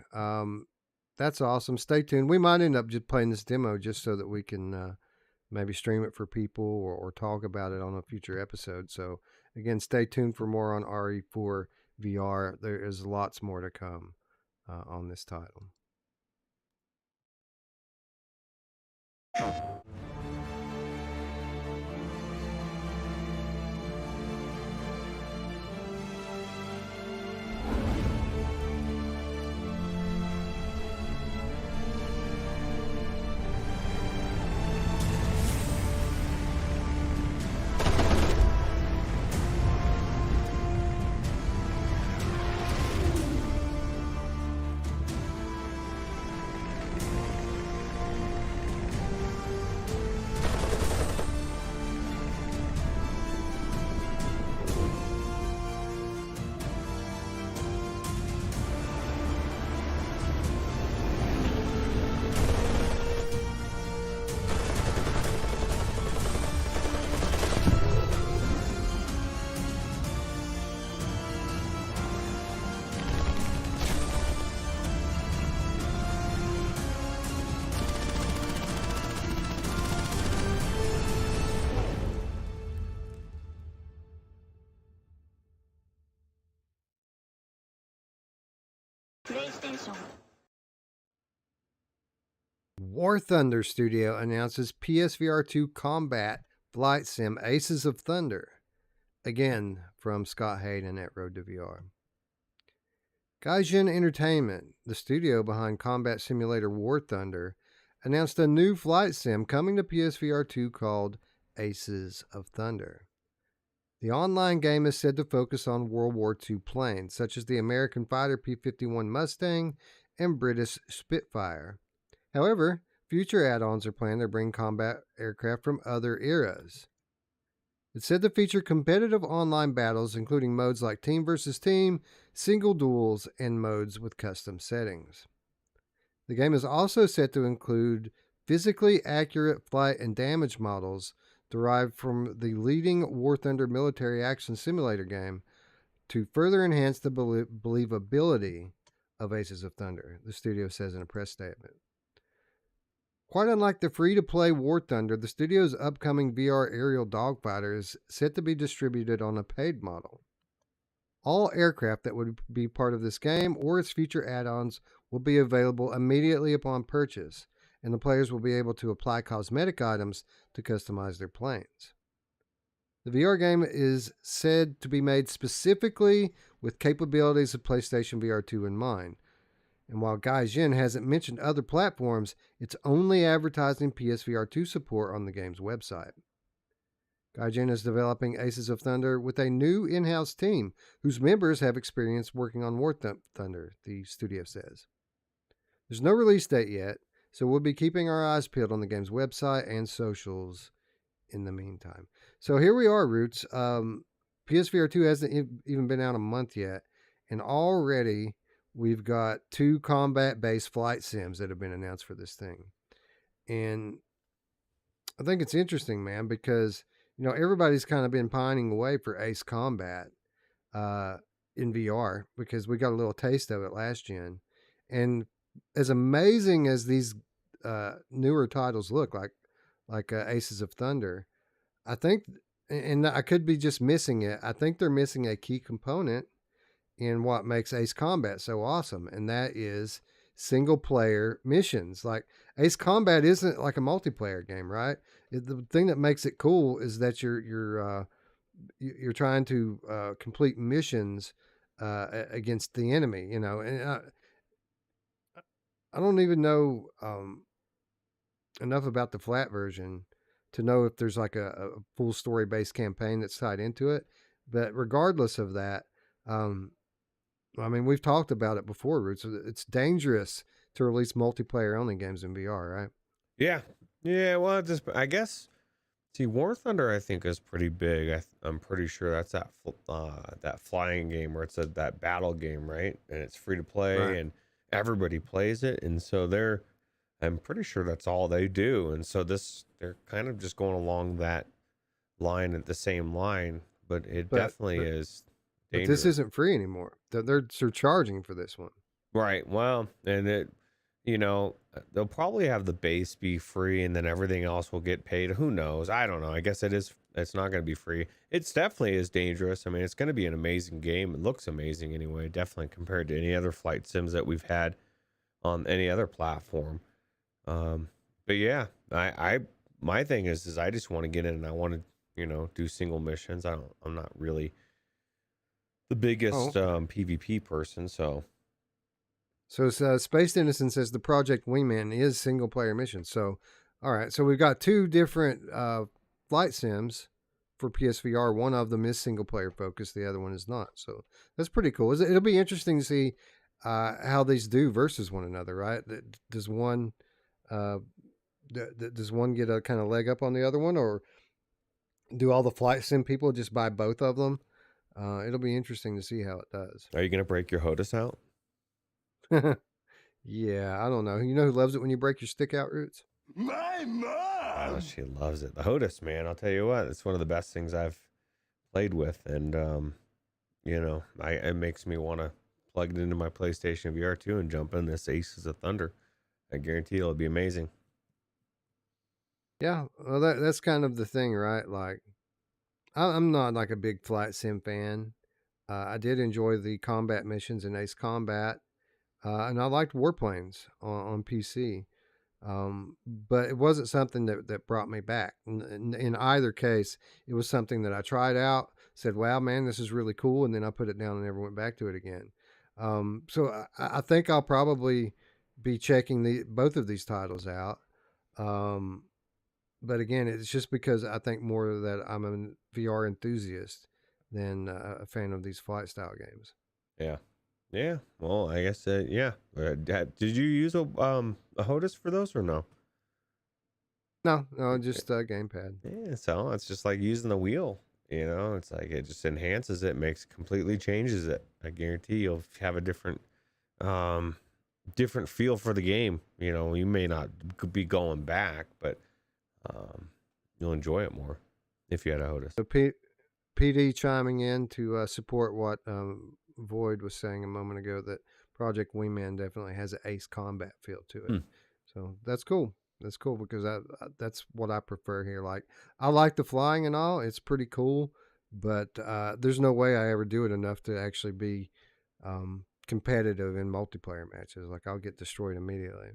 that's awesome. Stay tuned. We might end up just playing this demo just so that we can maybe stream it for people or talk about it on a future episode. So again, stay tuned for more on RE4 VR. There is lots more to come on this title. PlayStation. War Thunder Studio announces PSVR 2 Combat flight sim Aces of Thunder, again from Scott Hayden at Road to VR. Gaijin Entertainment, the studio behind combat simulator War Thunder, announced a new flight sim coming to PSVR 2 called Aces of Thunder. The online game is said to focus on World War II planes, such as the American fighter P-51 Mustang and British Spitfire. However, future add-ons are planned to bring combat aircraft from other eras. It's said to feature competitive online battles, including modes like team versus team, single duels, and modes with custom settings. The game is also set to include physically accurate flight and damage models derived from the leading War Thunder military action simulator game to further enhance the believability of Aces of Thunder, the studio says in a press statement. Quite unlike the free-to-play War Thunder, the studio's upcoming VR aerial dogfighter is set to be distributed on a paid model. All aircraft that would be part of this game or its future add-ons will be available immediately upon purchase, and the players will be able to apply cosmetic items to customize their planes. The VR game is said to be made specifically with capabilities of PlayStation VR 2 in mind. And while Gaijin hasn't mentioned other platforms, it's only advertising PSVR 2 support on the game's website. Gaijin is developing Aces of Thunder with a new in-house team whose members have experience working on War Thunder, the studio says. There's no release date yet, so we'll be keeping our eyes peeled on the game's website and socials in the meantime. So here we are, Roots. PSVR 2 hasn't even been out a month yet, and already we've got 2 combat-based flight sims that have been announced for this thing. And I think it's interesting, man, because, you know, everybody's kind of been pining away for Ace Combat in VR because we got a little taste of it last gen. And as amazing as these newer titles look, like Aces of Thunder, I think, and I could be just missing it, I think they're missing a key component in what makes Ace Combat so awesome, and that is single player missions. Like, Ace Combat isn't like a multiplayer game, right? The thing that makes it cool is that you're trying to complete missions against the enemy, you know. And I don't even know enough about the flat version to know if there's like a full story based campaign that's tied into it. But regardless of that, I mean, we've talked about it before, Roots. It's dangerous to release multiplayer only games in VR, right? Yeah. Yeah. Well, I guess, see, War Thunder, I think, is pretty big. I'm pretty sure that's that flying game where it's that battle game, right? And it's free to play, Right. and everybody plays it. And so I'm pretty sure that's all they do. And so they're kind of just going along that line at the same line, but it definitely is But dangerous. this isn't free anymore. They're charging for this one. Right. Well, and they'll probably have the base be free and then everything else will get paid. Who knows? I don't know. I guess it's not going to be free. It's definitely is dangerous. I mean, it's going to be an amazing game. It looks amazing anyway, definitely compared to any other flight sims that we've had on any other platform. But yeah, my thing is I just want to get in and I want to, do single missions. I'm not really the biggest PvP person, so Spaced Innocent says the Project Wingman is single player missions. So, all right. So we've got 2 different flight sims for PSVR. One of them is single player focused. The other one is not. So that's pretty cool. It'll be interesting to see how these do versus one another, right? Does one get a kind of leg up on the other one, or do all the flight sim people just buy both of them? It'll be interesting to see how it does. Are you going to break your HOTAS out? Yeah, I don't know. You know who loves it when you break your stick out, Roots? My Oh, mom! she loves it. The HOTAS, man, I'll tell you what, it's one of the best things I've played with. And, it makes me want to plug it into my PlayStation VR 2 and jump in this Aces of Thunder. I guarantee it'll be amazing. Yeah, well, that's kind of the thing, right? Like, I'm not like a big flight sim fan. I did enjoy the combat missions in Ace Combat, and I liked Warplanes on PC. But it wasn't something that brought me back. In either case, it was something that I tried out, said, wow, man, this is really cool. And then I put it down and never went back to it again. So I think I'll probably be checking both of these titles out. But again, it's just because I think more that I'm a VR enthusiast than a fan of these flight style games. Yeah. Yeah. Well, I guess, yeah. Did you use a HOTAS for those or no? No, just gamepad. Yeah. So it's just like using the wheel. You know, it's like it just enhances it, completely changes it. I guarantee you'll have a different feel for the game. You know, you may not be going back, but you'll enjoy it more if you had a HOTAS. So PD chiming in to support what Void was saying a moment ago, that Project Wingman definitely has an Ace Combat feel to it. So that's cool. That's cool because that's what I prefer here. Like, I like the flying and all. It's pretty cool, but there's no way I ever do it enough to actually be competitive in multiplayer matches. Like, I'll get destroyed immediately.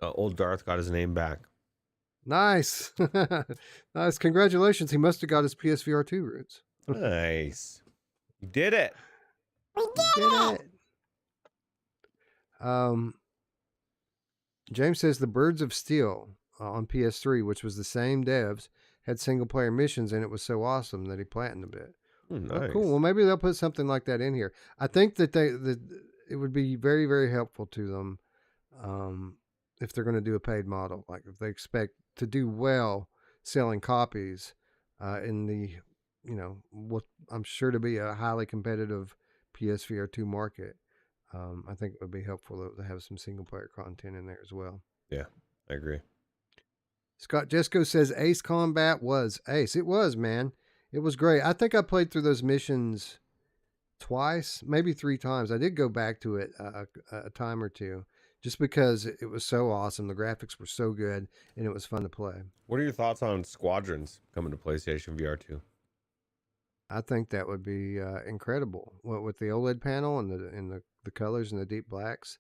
Old Darth got his name back. Nice. Nice. Congratulations. He must have got his PSVR 2 roots. Nice. You did it. We did it. James says the Birds of Steel on PS3, which was the same devs, had single player missions, and it was so awesome that he platinumed it. Nice. Oh, cool. Well, maybe they'll put something like that in here. I think that it would be very, very helpful to them if they're going to do a paid model. Like, if they expect to do well selling copies in the, what I'm sure to be a highly competitive PSVR 2 market. I think it would be helpful to have some single player content in there as well. Yeah, I agree. Scott Jesco says Ace Combat was Ace. It was, man. It was great. I think I played through those missions twice, maybe 3 times. I did go back to it a time or two just because it was so awesome. The graphics were so good and it was fun to play. What are your thoughts on Squadrons coming to PlayStation VR 2? I think that would be incredible. With the OLED panel and the colors and the deep blacks,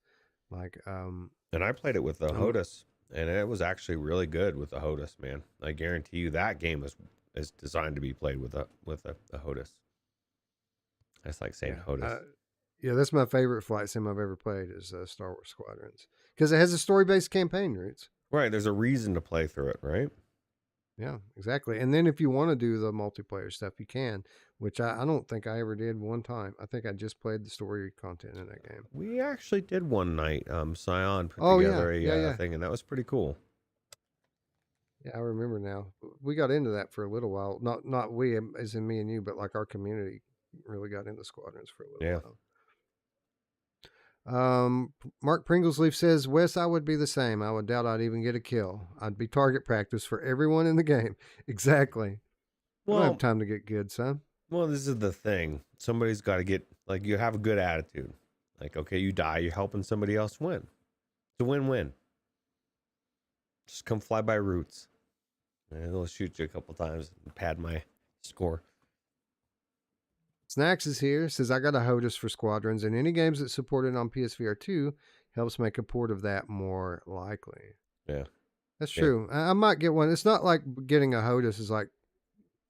like. And I played it with the HOTAS, and it was actually really good with the HOTAS, man. I guarantee you that game is designed to be played with a HOTAS. That's like saying HOTAS. Yeah, that's my favorite flight sim I've ever played is Star Wars Squadrons because it has a story-based campaign roots. Right, there's a reason to play through it, right? Yeah, exactly. And then if you want to do the multiplayer stuff, you can, which I don't think I ever did one time. I think I just played the story content in that game. We actually did one night. Scion put together a thing, and that was pretty cool. Yeah, I remember now. We got into that for a little while. Not we, as in me and you, but like our community really got into Squadrons for a little while. Mark Pringlesleaf says, Wes, I would be the same. I would doubt I'd even get a kill. I'd be target practice for everyone in the game. Exactly. Well, I don't have time to get good, son. Well, this is the thing. Somebody's got to get, like, you have a good attitude. Like, okay, you die, you're helping somebody else win. It's a win-win. Just come fly by Roots. And they'll shoot you a couple times and pad my score. Snacks is here, says, I got a HOTAS for Squadrons, and any games that support it on PSVR 2 helps make a port of that more likely. Yeah. That's true. I might get one. It's not like getting a HOTAS is like,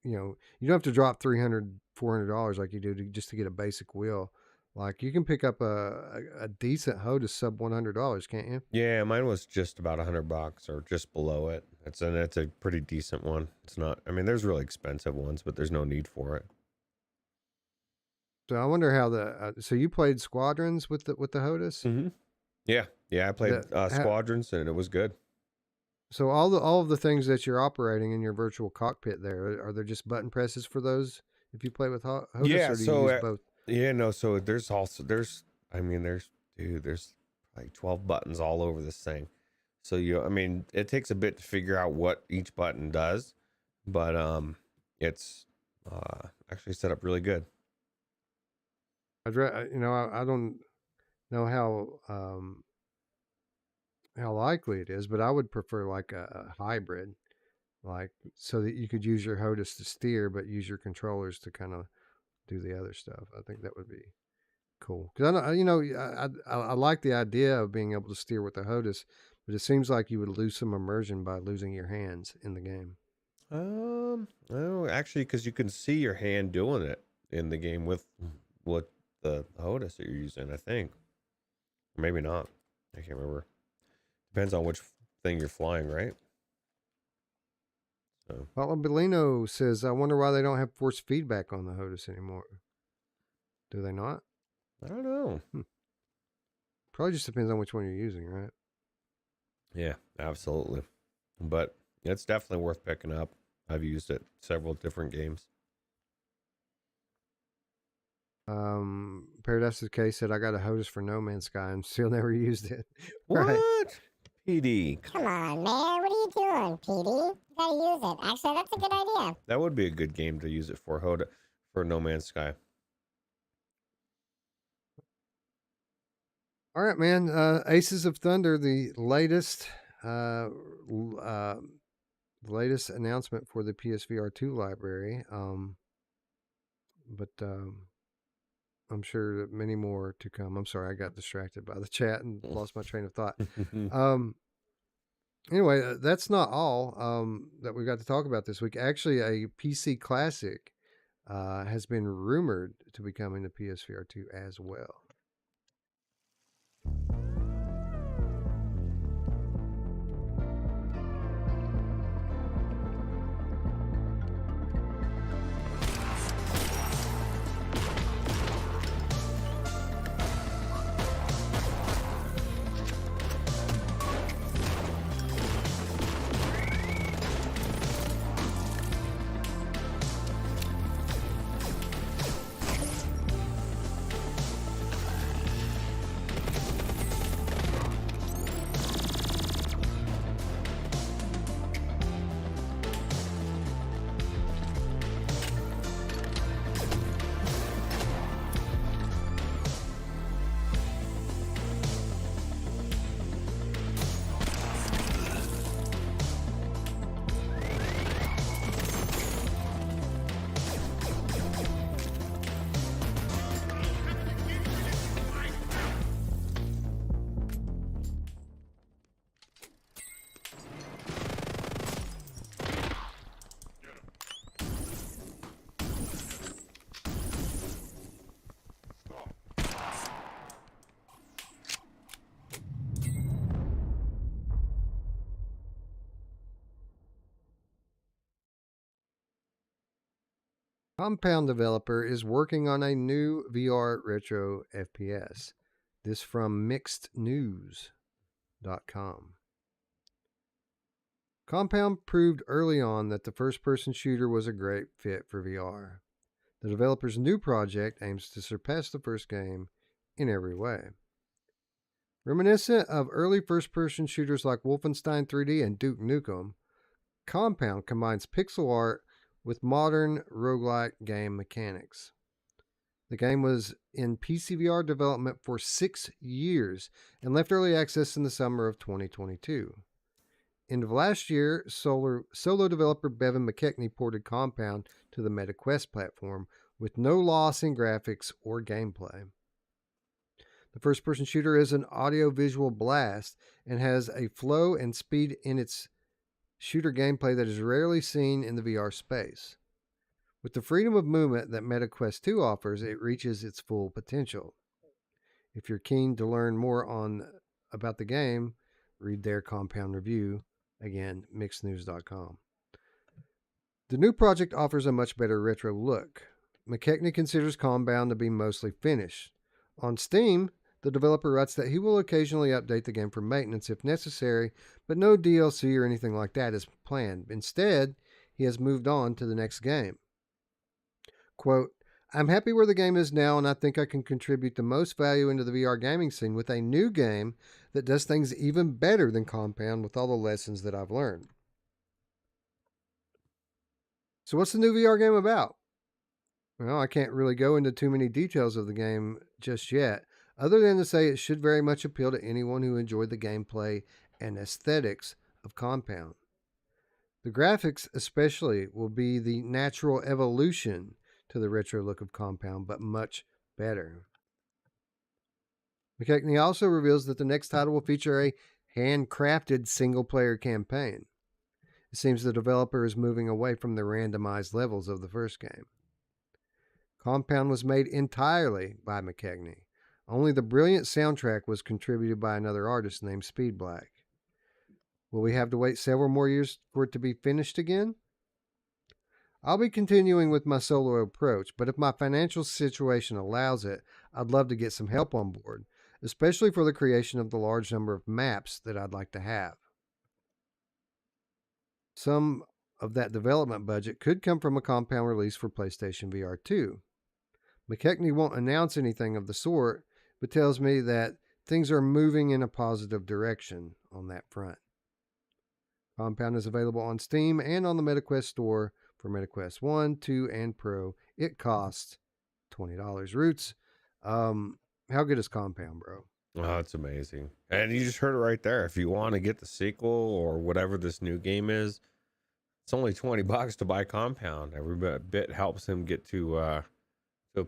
you don't have to drop $300, $400 like you do just to get a basic wheel. Like, you can pick up a decent HOTAS sub $100, can't you? Yeah, mine was just about $100 or just below it. It's a pretty decent one. It's not, I mean, there's really expensive ones, but there's no need for it. So I wonder how so you played Squadrons with the HOTAS? Mm-hmm. Yeah, I played Squadrons and it was good. So all of the things that you're operating in your virtual cockpit there, are there just button presses for those if you play with HOTAS, or do you use both? Yeah, no, so there's like 12 buttons all over this thing. So it takes a bit to figure out what each button does, but it's actually set up really good. I don't know how likely it is, but I would prefer like a hybrid, like so that you could use your HOTAS to steer, but use your controllers to kind of do the other stuff. I think that would be cool. Because I like the idea of being able to steer with the HOTAS, but it seems like you would lose some immersion by losing your hands in the game. No, actually, because you can see your hand doing it in the game with what the HOTAS that you're using, I think. Maybe not. I can't remember. Depends on which thing you're flying, right? So. Paulo Bellino says, I wonder why they don't have force feedback on the HOTAS anymore. Do they not? I don't know. Probably just depends on which one you're using, right? Yeah, absolutely. But it's definitely worth picking up. I've used it several different games. Paradise K said, I got a HOTAS for No Man's Sky and still never used it. What? Right. PD. Come on, man. What are you doing, PD? You gotta use it. Actually, that's a good idea. That would be a good game to use it for, HOTA, for No Man's Sky. All right, man. Aces of Thunder, the latest announcement for the PSVR 2 library. But I'm sure that many more to come. I'm sorry, I got distracted by the chat and lost my train of thought. Anyway, that's not all that we got to talk about this week. Actually, a PC Classic has been rumored to be coming to PSVR 2 as well. Compound developer is working on a new VR retro FPS. This from mixednews.com. Compound proved early on that the first-person shooter was a great fit for VR. The developer's new project aims to surpass the first game in every way. Reminiscent of early first-person shooters like Wolfenstein 3D and Duke Nukem, Compound combines pixel art with modern roguelike game mechanics. The game was in PCVR development for 6 years and left early access in the summer of 2022. End of last year, solo developer Bevan McKechnie ported Compound to the MetaQuest platform with no loss in graphics or gameplay. The first-person shooter is an audio-visual blast and has a flow and speed in its shooter gameplay that is rarely seen in the VR space. With the freedom of movement that MetaQuest 2 offers, it reaches its full potential. If you're keen to learn more about the game, read their Compound review. Again, mixednews.com. The new project offers a much better retro look. McKechnie considers Compound to be mostly finished. On Steam, the developer writes that he will occasionally update the game for maintenance if necessary, but no DLC or anything like that is planned. Instead, he has moved on to the next game. Quote, I'm happy where the game is now, and I think I can contribute the most value into the VR gaming scene with a new game that does things even better than Compound with all the lessons that I've learned. So what's the new VR game about? Well, I can't really go into too many details of the game just yet, other than to say it should very much appeal to anyone who enjoyed the gameplay and aesthetics of Compound. The graphics especially will be the natural evolution to the retro look of Compound, but much better. McKechnie also reveals that the next title will feature a handcrafted single-player campaign. It seems the developer is moving away from the randomized levels of the first game. Compound was made entirely by McKechnie. Only the brilliant soundtrack was contributed by another artist named Speed Black. Will we have to wait several more years for it to be finished again? I'll be continuing with my solo approach, but if my financial situation allows it, I'd love to get some help on board, especially for the creation of the large number of maps that I'd like to have. Some of that development budget could come from a Compound release for PlayStation VR 2. McKechnie won't announce anything of the sort, but tells me that things are moving in a positive direction on that front. Compound is available on Steam and on the MetaQuest store for MetaQuest 1, 2, and Pro. It costs $20. Roots, how good is Compound, bro? Oh, it's amazing. And you just heard it right there. If you want to get the sequel or whatever this new game is, it's only $20 to buy Compound. Every bit helps him get to a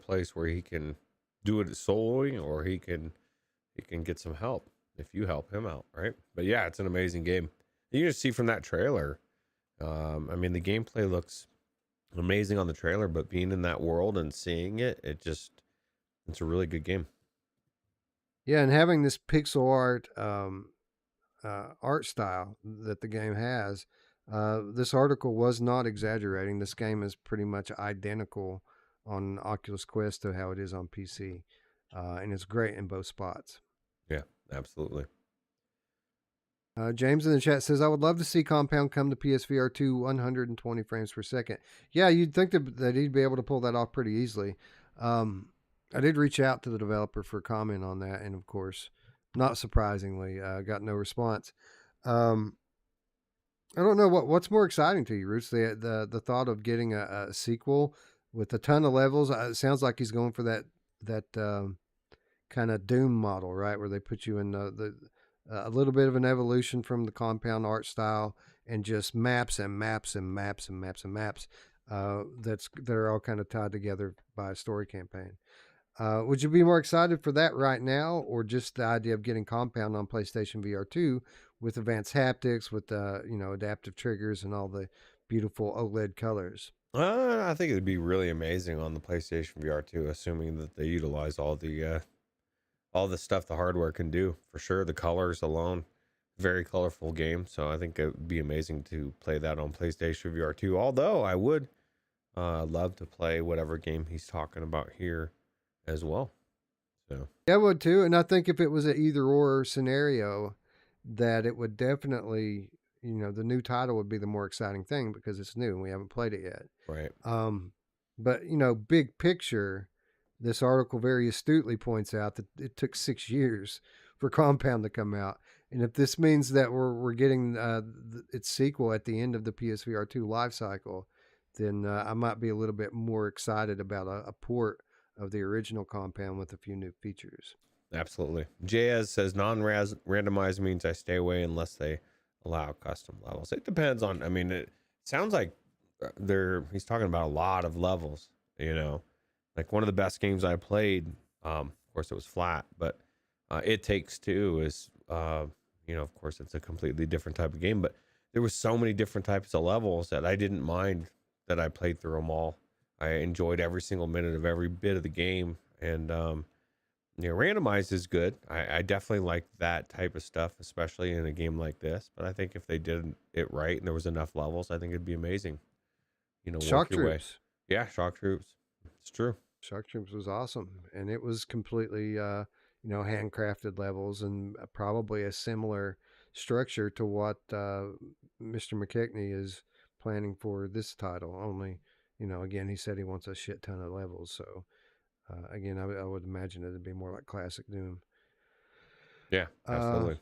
place where he can do it solely, or he can get some help if you help him out, right? But yeah, it's an amazing game. You can just see from that trailer. I mean, the gameplay looks amazing on the trailer, but being in that world and seeing it, it's a really good game. Yeah, and having this pixel art art style that the game has, this article was not exaggerating. This game is pretty much identical on Oculus Quest to how it is on PC, and it's great in both spots. Yeah, absolutely. James in the chat says, I would love to see Compound come to PSVR 2 120 frames per second. Yeah, you'd think that he'd be able to pull that off pretty easily. I did reach out to the developer for comment on that, and of course, not surprisingly, got no response. I don't know what's more exciting to you, Roots. The thought of getting a sequel with a ton of levels. It sounds like he's going for that kind of Doom model, right, where they put you in a little bit of an evolution from the Compound art style, and just maps and maps and maps and maps and maps that are all kind of tied together by a story campaign. Would you be more excited for that right now, or just the idea of getting Compound on PlayStation VR 2 with advanced haptics, with adaptive triggers and all the beautiful OLED colors? I think it'd be really amazing on the PlayStation VR 2, assuming that they utilize all the stuff the hardware can do. For sure, the colors alone, very colorful game. So I think it would be amazing to play that on PlayStation VR 2. Although I would love to play whatever game he's talking about here as well. So yeah, I would too. And I think if it was an either or scenario, that it would definitely, the new title would be the more exciting thing because it's new and we haven't played it yet. right. But big picture, this article very astutely points out that it took 6 years for Compound to come out. And if this means that we're getting its sequel at the end of the PSVR 2 life cycle, then I might be a little bit more excited about a port of the original Compound with a few new features. Absolutely. JS says non-randomized means I stay away unless they allow custom levels. It depends on, I mean, it sounds like he's talking about a lot of levels, like one of the best games I played, of course it was flat, but It Takes Two is, of course it's a completely different type of game, but there was so many different types of levels that I didn't mind that I played through them all. I enjoyed every single minute of every bit of the game, and randomized is good. I definitely like that type of stuff, especially in a game like this. But I think if they did it right and there was enough levels, I think it'd be amazing. Shock Troops. Yeah, Shock Troops. It's true. Shock Troops was awesome, and it was completely handcrafted levels, and probably a similar structure to what Mr. McKechnie is planning for this title. Only, again, he said he wants a shit ton of levels, so again, I would imagine it'd be more like classic Doom. Yeah, absolutely.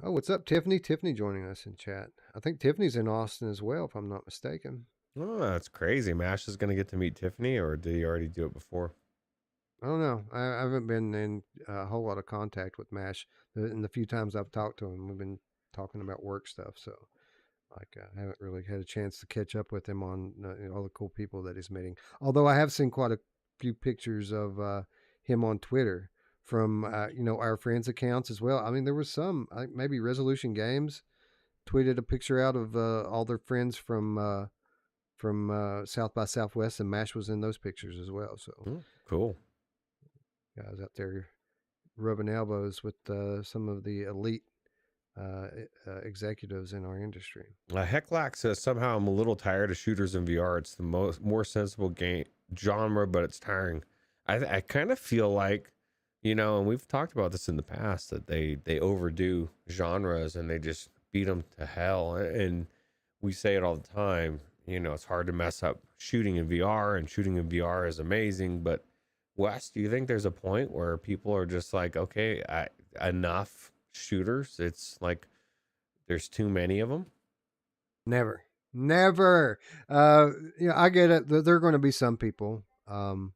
What's up, Tiffany? Tiffany joining us in chat. I think Tiffany's in Austin as well, if I'm not mistaken. Oh, that's crazy. Mash is going to get to meet Tiffany, or did he already do it before? I don't know. I haven't been in a whole lot of contact with Mash. In the few times I've talked to him, we've been talking about work stuff, so I haven't really had a chance to catch up with him on all the cool people that he's meeting. Although I have seen quite a few pictures of him on Twitter from our friends' accounts as well. I mean, there was some maybe Resolution Games tweeted a picture out of all their friends from South by Southwest, and Mash was in those pictures as well. So Cool. guys out there rubbing elbows with some of the elite executives in our industry. Hecklack says somehow I'm a little tired of shooters in VR. It's the more sensible game genre, but it's tiring. I kind of feel like, and we've talked about this in the past, that they overdo genres and they just beat them to hell. And we say it all the time. It's hard to mess up shooting in VR, and shooting in VR is amazing. But Wes, do you think there's a point where people are just like, okay, enough shooters? It's like there's too many of them. Never. I get it. There are going to be some people. And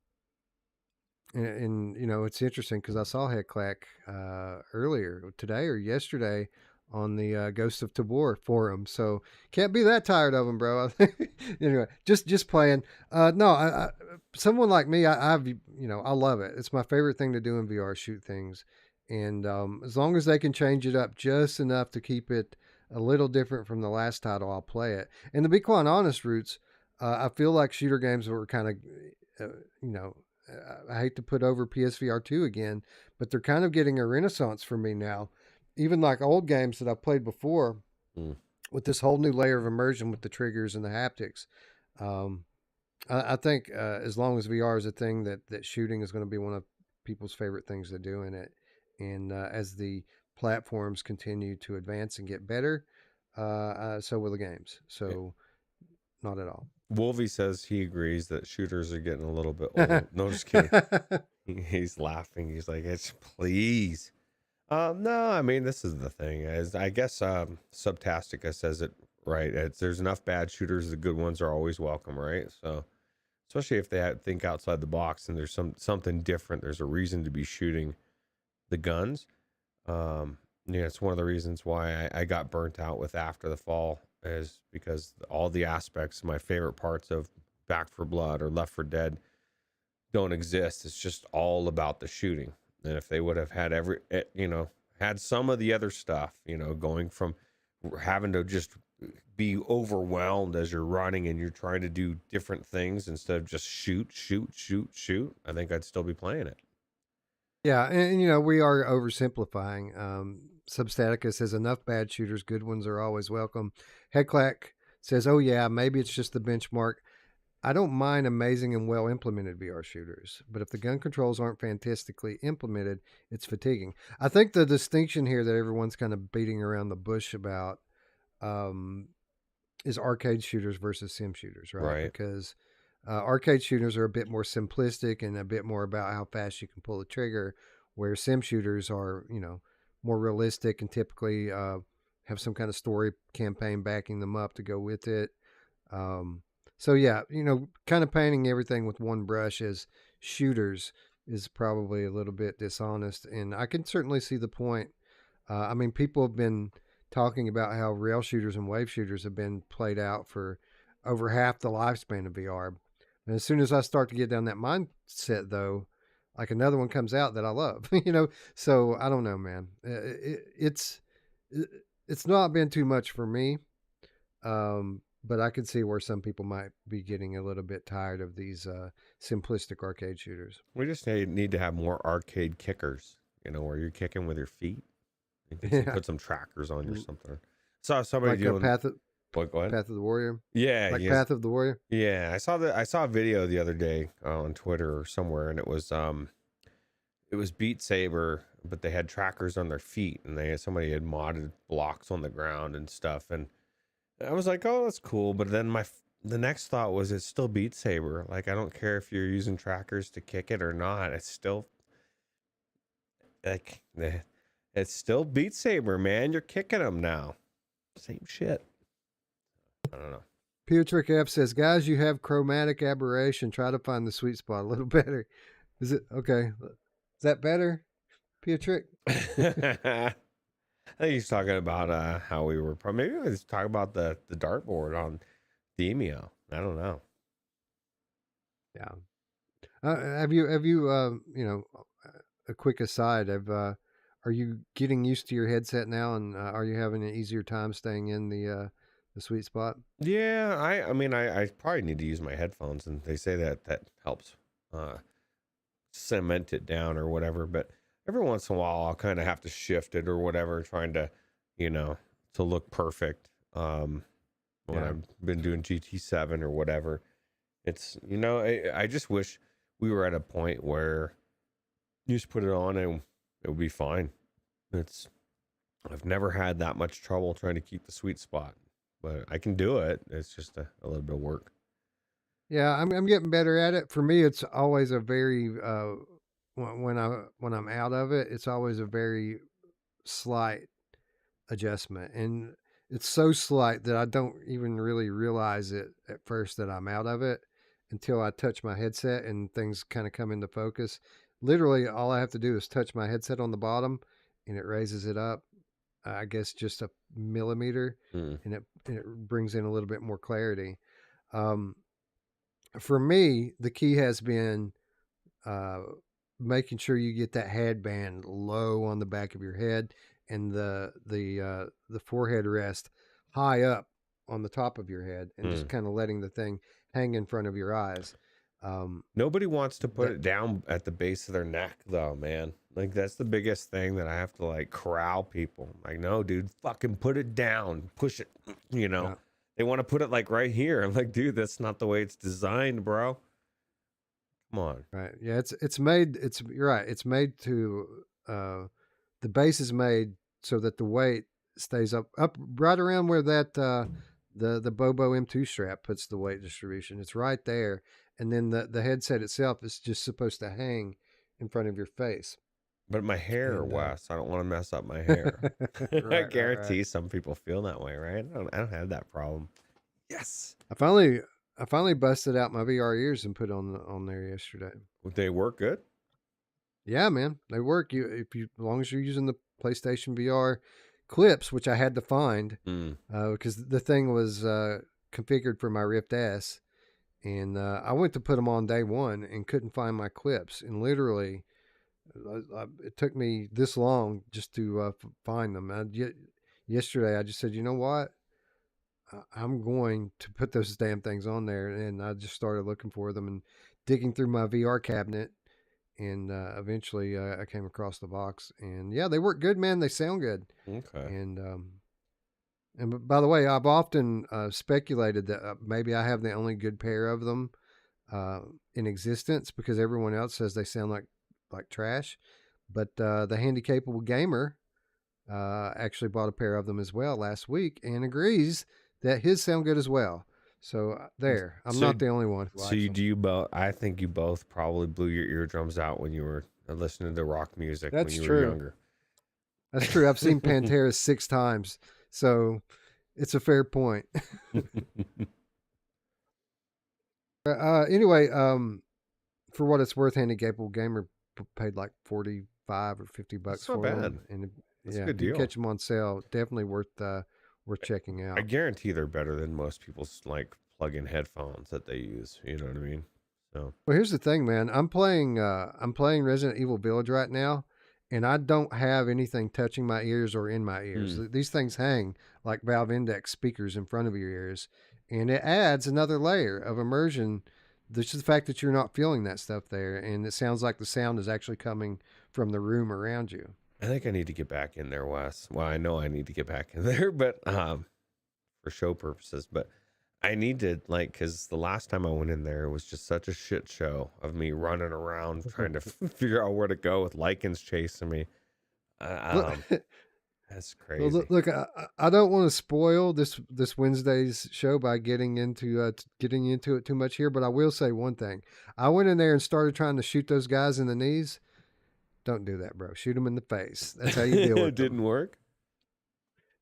it's interesting because I saw Hecklack earlier today or yesterday on the Ghost of Tabor forum. So can't be that tired of them, bro. Anyway, just playing. No, someone like me, I love it. It's my favorite thing to do in VR, shoot things. And as long as they can change it up just enough to keep it a little different from the last title, I'll play it. And to be quite honest, Roots, I feel like shooter games were kind of, I hate to put over PSVR 2 again, but they're kind of getting a renaissance for me now. Even like old games that I've played before, with this whole new layer of immersion with the triggers and the haptics. I think as long as VR is a thing, that shooting is going to be one of people's favorite things to do in it. And as the platforms continue to advance and get better, so will the games. So not at all. Wolvie says he agrees that shooters are getting a little bit old. No, just kidding. He's laughing. He's like, "It's please." No, I mean, this is the thing. I guess Subtastica says it right. There's enough bad shooters. The good ones are always welcome, right? So, especially if they think outside the box and there's something different. There's a reason to be shooting the guns. It's one of the reasons why I got burnt out with After the Fall, is because all the aspects, my favorite parts of Back 4 Blood or Left 4 Dead don't exist. It's just all about the shooting. And if they would have had had some of the other stuff, going from having to just be overwhelmed as you're running and you're trying to do different things instead of just shoot, I think I'd still be playing it. Yeah, and we are oversimplifying. Substatica says enough bad shooters, good ones are always welcome. Hecklack says, oh yeah, maybe it's just the benchmark. I don't mind amazing and well implemented VR shooters, but if the gun controls aren't fantastically implemented, it's fatiguing. I think the distinction here that everyone's kind of beating around the bush about is arcade shooters versus sim shooters, right? Because arcade shooters are a bit more simplistic and a bit more about how fast you can pull the trigger, where sim shooters are, more realistic and typically have some kind of story campaign backing them up to go with it. So yeah, kind of painting everything with one brush as shooters is probably a little bit dishonest, and I can certainly see the point. I mean, people have been talking about how rail shooters and wave shooters have been played out for over half the lifespan of VR. And as soon as I start to get down that mindset, though, like another one comes out that I love, So I don't know, man. It's not been too much for me, but I can see where some people might be getting a little bit tired of these simplistic arcade shooters. We just need to have more arcade kickers, where you're kicking with your feet. You can put some trackers on or something. Saw somebody like doing Path of go ahead. Path of the Warrior. Yeah, like Path of the Warrior. Yeah, I saw a video the other day on Twitter or somewhere, and it was Beat Saber, but they had trackers on their feet, and somebody had modded blocks on the ground and stuff, and I was like, oh, that's cool. But then the next thought was, it's still Beat Saber. Like, I don't care if you're using trackers to kick it or not. It's still it's still Beat Saber, man. You're kicking them now. Same shit. I don't know. Piotrick F says, guys, you have chromatic aberration. Try to find the sweet spot a little better. Is it okay? Is that better, Piotrick? I think he's talking about how we were. Maybe he was talking about the dartboard on Demio. I don't know. Yeah. Have you a quick aside. Are you getting used to your headset now, and are you having an easier time staying in the sweet spot? Yeah, I mean, I probably need to use my headphones, and they say that helps cement it down or whatever. But every once in a while, I'll kind of have to shift it or whatever, trying to, to look perfect. When Yeah. I've been doing GT7 or whatever, it's I just wish we were at a point where you just put it on and it would be fine. I've never had that much trouble trying to keep the sweet spot, but I can do it. It's just a little bit of work. Yeah, I'm getting better at it. For me, it's always a very when I'm out of it, it's always a very slight adjustment, and it's so slight that I don't even really realize it at first that I'm out of it until I touch my headset and things kind of come into focus. Literally, all I have to do is touch my headset on the bottom, and it raises it up. I guess just a millimeter, Mm. and it brings in a little bit more clarity. Um, for me, the key has been uh, making sure you get that headband low on the back of your head and the forehead rest high up on the top of your head, and just kind of letting the thing hang in front of your eyes. Nobody wants to put That it down at the base of their neck, though, man. Like, that's the biggest thing that I have to, like, corral people. Like, no, dude, fucking put it down. Push it, yeah, They want to put it, like, right here. I'm like, dude, that's not the way it's designed, bro. Come on. right. Yeah, it's made. You're right. It's made to the base is made so that the weight stays up right around where that the Bobo M2 strap puts the weight distribution. It's right there, and then the headset itself is just supposed to hang in front of your face. But my hair, And Wes, I don't want to mess up my hair. I right, guarantee right. some people feel that way, right? I don't have that problem. Yes. I finally busted out my VR ears and put on there yesterday. Would they work good? Yeah, man, they work. As long as you're using the PlayStation VR clips, which I had to find because the thing was configured for my Rift S, and I went to put them on day one and couldn't find my clips, and literally it took me this long just to find them. Yesterday I just said, you know what? I'm going to put those damn things on there, and I just started looking for them and digging through my VR cabinet, and eventually I came across the box, and yeah, they work good, man. They sound good. Okay. And by the way, I've often speculated that maybe I have the only good pair of them in existence because everyone else says they sound like trash. But the Handy Capable Gamer actually bought a pair of them as well last week and agrees that his sound good as well. So there, I'm not the only one who likes them. I think you both probably blew your eardrums out when you were listening to rock music That's when you true. were younger. That's true. I've seen Pantera 6 times, so it's a fair point. Anyway, for what it's worth, Handy Capable Gamer paid like $45 or $50 That's not for bad. them, and That's a yeah, good if you deal. catch them on sale, definitely worth checking out. I guarantee they're better than most people's like plug-in headphones that they use. You know what I mean? So Well, here's the thing, man. I'm playing Resident Evil Village right now, and I don't have anything touching my ears or in my ears. These things hang like Valve Index speakers in front of your ears, and it adds another layer of immersion. Just the fact that you're not feeling that stuff there, and it sounds like the sound is actually coming from the room around you. I think I need to get back in there, Wes. Well, I know I need to get back in there, but for show purposes. But I need to because the last time I went in there, it was just such a shit show of me running around trying to figure out where to go with lichens chasing me. That's crazy. Well, look, I don't want to spoil this Wednesday's show by getting into it too much here, but I will say one thing. I went in there and started trying to shoot those guys in the knees. Don't do that, bro. Shoot them in the face. That's how you deal with it. Didn't work.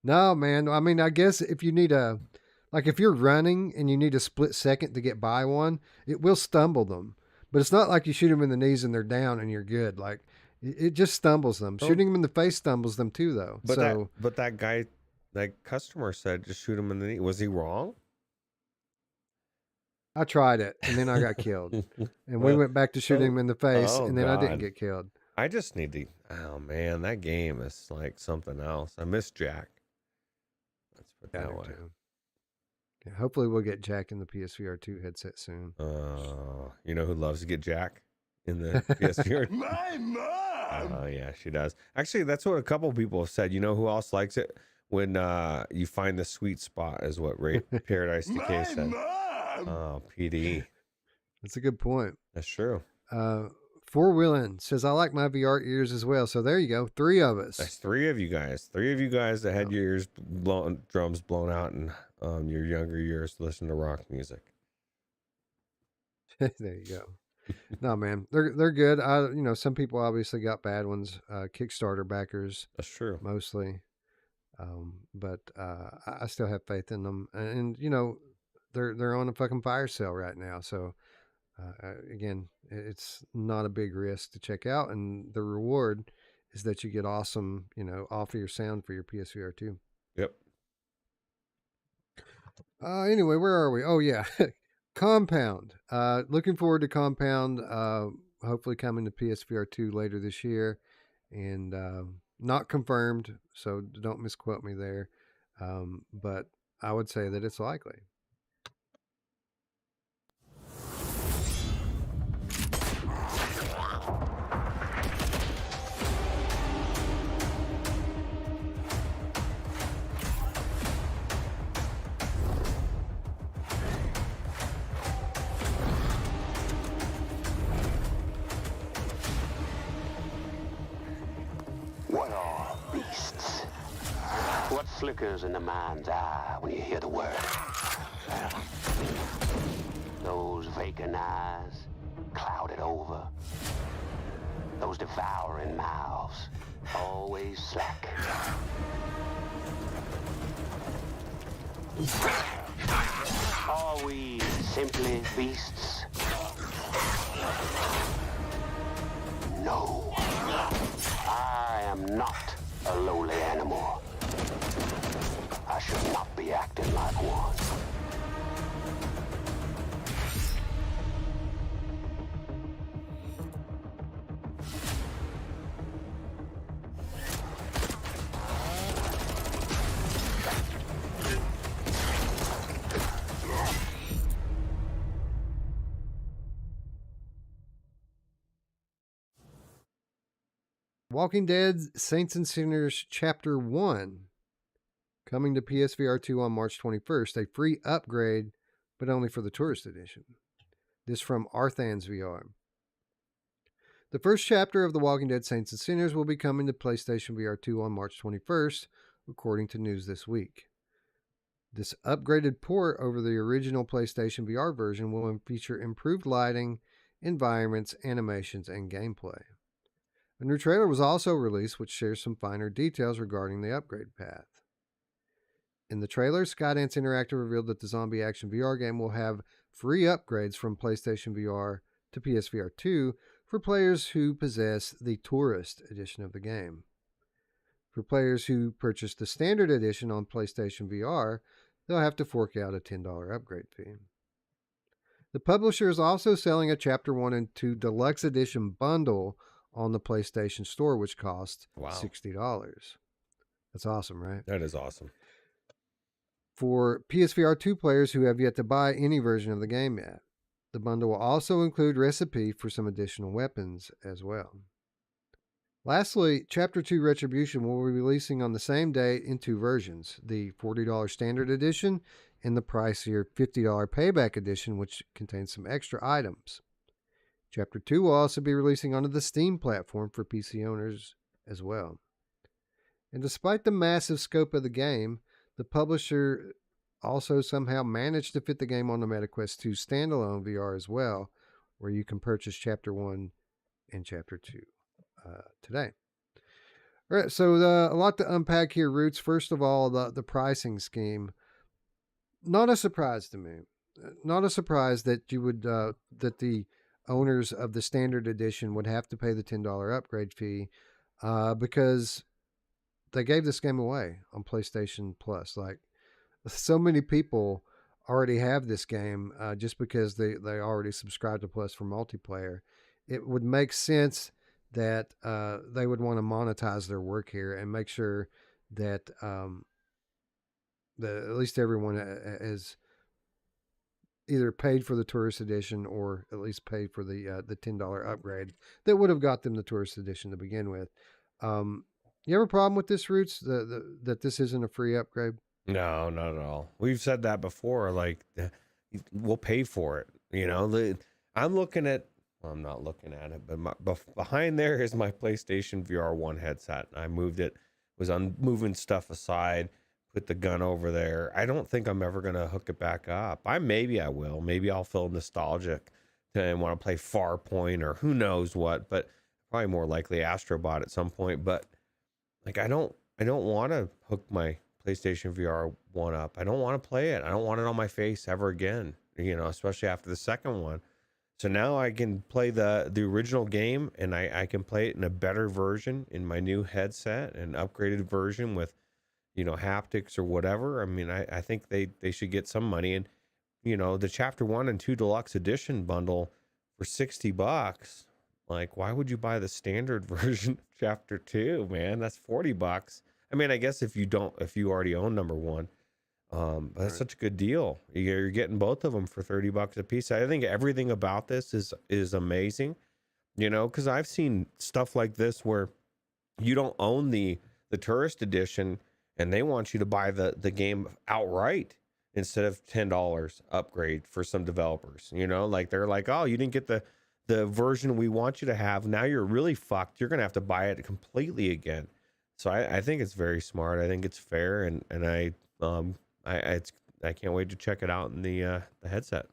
No, man. I mean, I guess if you need if you're running and you need a split second to get by one, it will stumble them. But it's not like you shoot them in the knees and they're down and you're good. Like it just stumbles them. Shooting them in the face stumbles them too, though. But that guy, that customer said just shoot him in the knee. Was he wrong? I tried it and then I got killed. And we went back to shooting him in the face and then I didn't get killed. I just need to. Oh man, that game is like something else. I miss Jack. Let's put it Yeah, I that do way. too. Yeah, hopefully we'll get Jack in the PSVR 2 headset soon. You know who loves to get Jack in the PSVR? My mom! Oh yeah, she does. Actually, that's what a couple people have said. You know who else likes it? When you find the sweet spot, is what Paradise Decay My said. mom! Oh, PD. That's a good point. That's true. Four Wheeling says, I like my VR ears as well. So there you go. 3 of us. That's 3 of you guys. 3 of you guys that had your ears drums blown out in your younger years to listen to rock music. There you go. No, man, they're good. Some people obviously got bad ones. Kickstarter backers That's true. mostly, but I still have faith in them. And they're on a fucking fire sale right now. So again, it's not a big risk to check out, and the reward is that you get awesome, off of your sound for your PSVR 2. Yep. Anyway, where are we? Oh yeah. Compound. Looking forward to Compound. Hopefully coming to PSVR 2 later this year, and not confirmed, so don't misquote me there. But I would say that it's likely. What are beasts? What flickers in the mind's eye when you hear the word? Those vacant eyes, clouded over. Those devouring mouths, always slack. Are we simply beasts? No. I am not a lowly animal. I should not be acting like one. Walking Dead Saints and Sinners Chapter 1 coming to PSVR 2 on March 21st. A free upgrade, but only for the Tourist Edition. This from Arthans VR. The first chapter of The Walking Dead Saints and Sinners will be coming to PlayStation VR 2 on March 21st, according to news this week. This upgraded port over the original PlayStation VR version will feature improved lighting, environments, animations, and gameplay. A new trailer was also released, which shares some finer details regarding the upgrade path. In the trailer, Skydance Interactive revealed that the zombie action VR game will have free upgrades from PlayStation VR to PSVR 2 for players who possess the Tourist edition of the game. For players who purchase the Standard edition on PlayStation VR, they'll have to fork out a $10 upgrade fee. The publisher is also selling a Chapter 1 and 2 Deluxe Edition bundle on the PlayStation Store, which costs $60. That's awesome, right? That is awesome. For PSVR 2 players who have yet to buy any version of the game yet, the bundle will also include recipe for some additional weapons as well. Lastly, Chapter 2 Retribution will be releasing on the same day in 2 versions, the $40 Standard Edition and the pricier $50 Payback Edition, which contains some extra items. Chapter 2 will also be releasing onto the Steam platform for PC owners as well. And despite the massive scope of the game, the publisher also somehow managed to fit the game on the MetaQuest 2 standalone VR as well, where you can purchase Chapter 1 and Chapter 2 today. All right, so a lot to unpack here, Roots. First of all, the pricing scheme. Not a surprise to me. Not a surprise that you would that the owners of the Standard Edition would have to pay the $10 upgrade fee because they gave this game away on PlayStation Plus. Like, so many people already have this game just because they already subscribe to Plus for multiplayer. It would make sense that they would want to monetize their work here and make sure that at least everyone has either paid for the tourist edition or at least paid for the $10 upgrade that would have got them the tourist edition to begin with. You have a problem with this, Roots? That this isn't a free upgrade? No, not at all. We've said that before. Like, we'll pay for it. You know, I'm looking at. Well, I'm not looking at it, but behind there is my PlayStation VR 1 headset. I moved it. Was moving stuff aside. Put the gun over there. I don't think I'm ever gonna hook it back up. Maybe I will. Maybe I'll feel nostalgic and want to play Farpoint or who knows what. But probably more likely Astrobot at some point. But like, I don't want to hook my PlayStation VR 1 up. I don't want to play it. I don't want it on my face ever again, you know, especially after the second one. So now I can play the original game, and I can play it in a better version in my new headset, an upgraded version with, you know, haptics or whatever. I mean, I think they should get some money. And, you know, the Chapter 1 and 2 Deluxe Edition bundle for $60. Like, why would you buy the standard version of Chapter 2, man? That's $40. I mean, I guess if you already own number 1, but that's such a good deal. You're getting both of them for $30 a piece. I think everything about this is amazing, you know, because I've seen stuff like this where you don't own the tourist edition and they want you to buy the game outright instead of $10 upgrade for some developers, you know, like they're like, oh, you didn't get the version we want you to have. Now you're really fucked. You're going to have to buy it completely again. So I think it's very smart. I think it's fair. And I can't wait to check it out in the headset.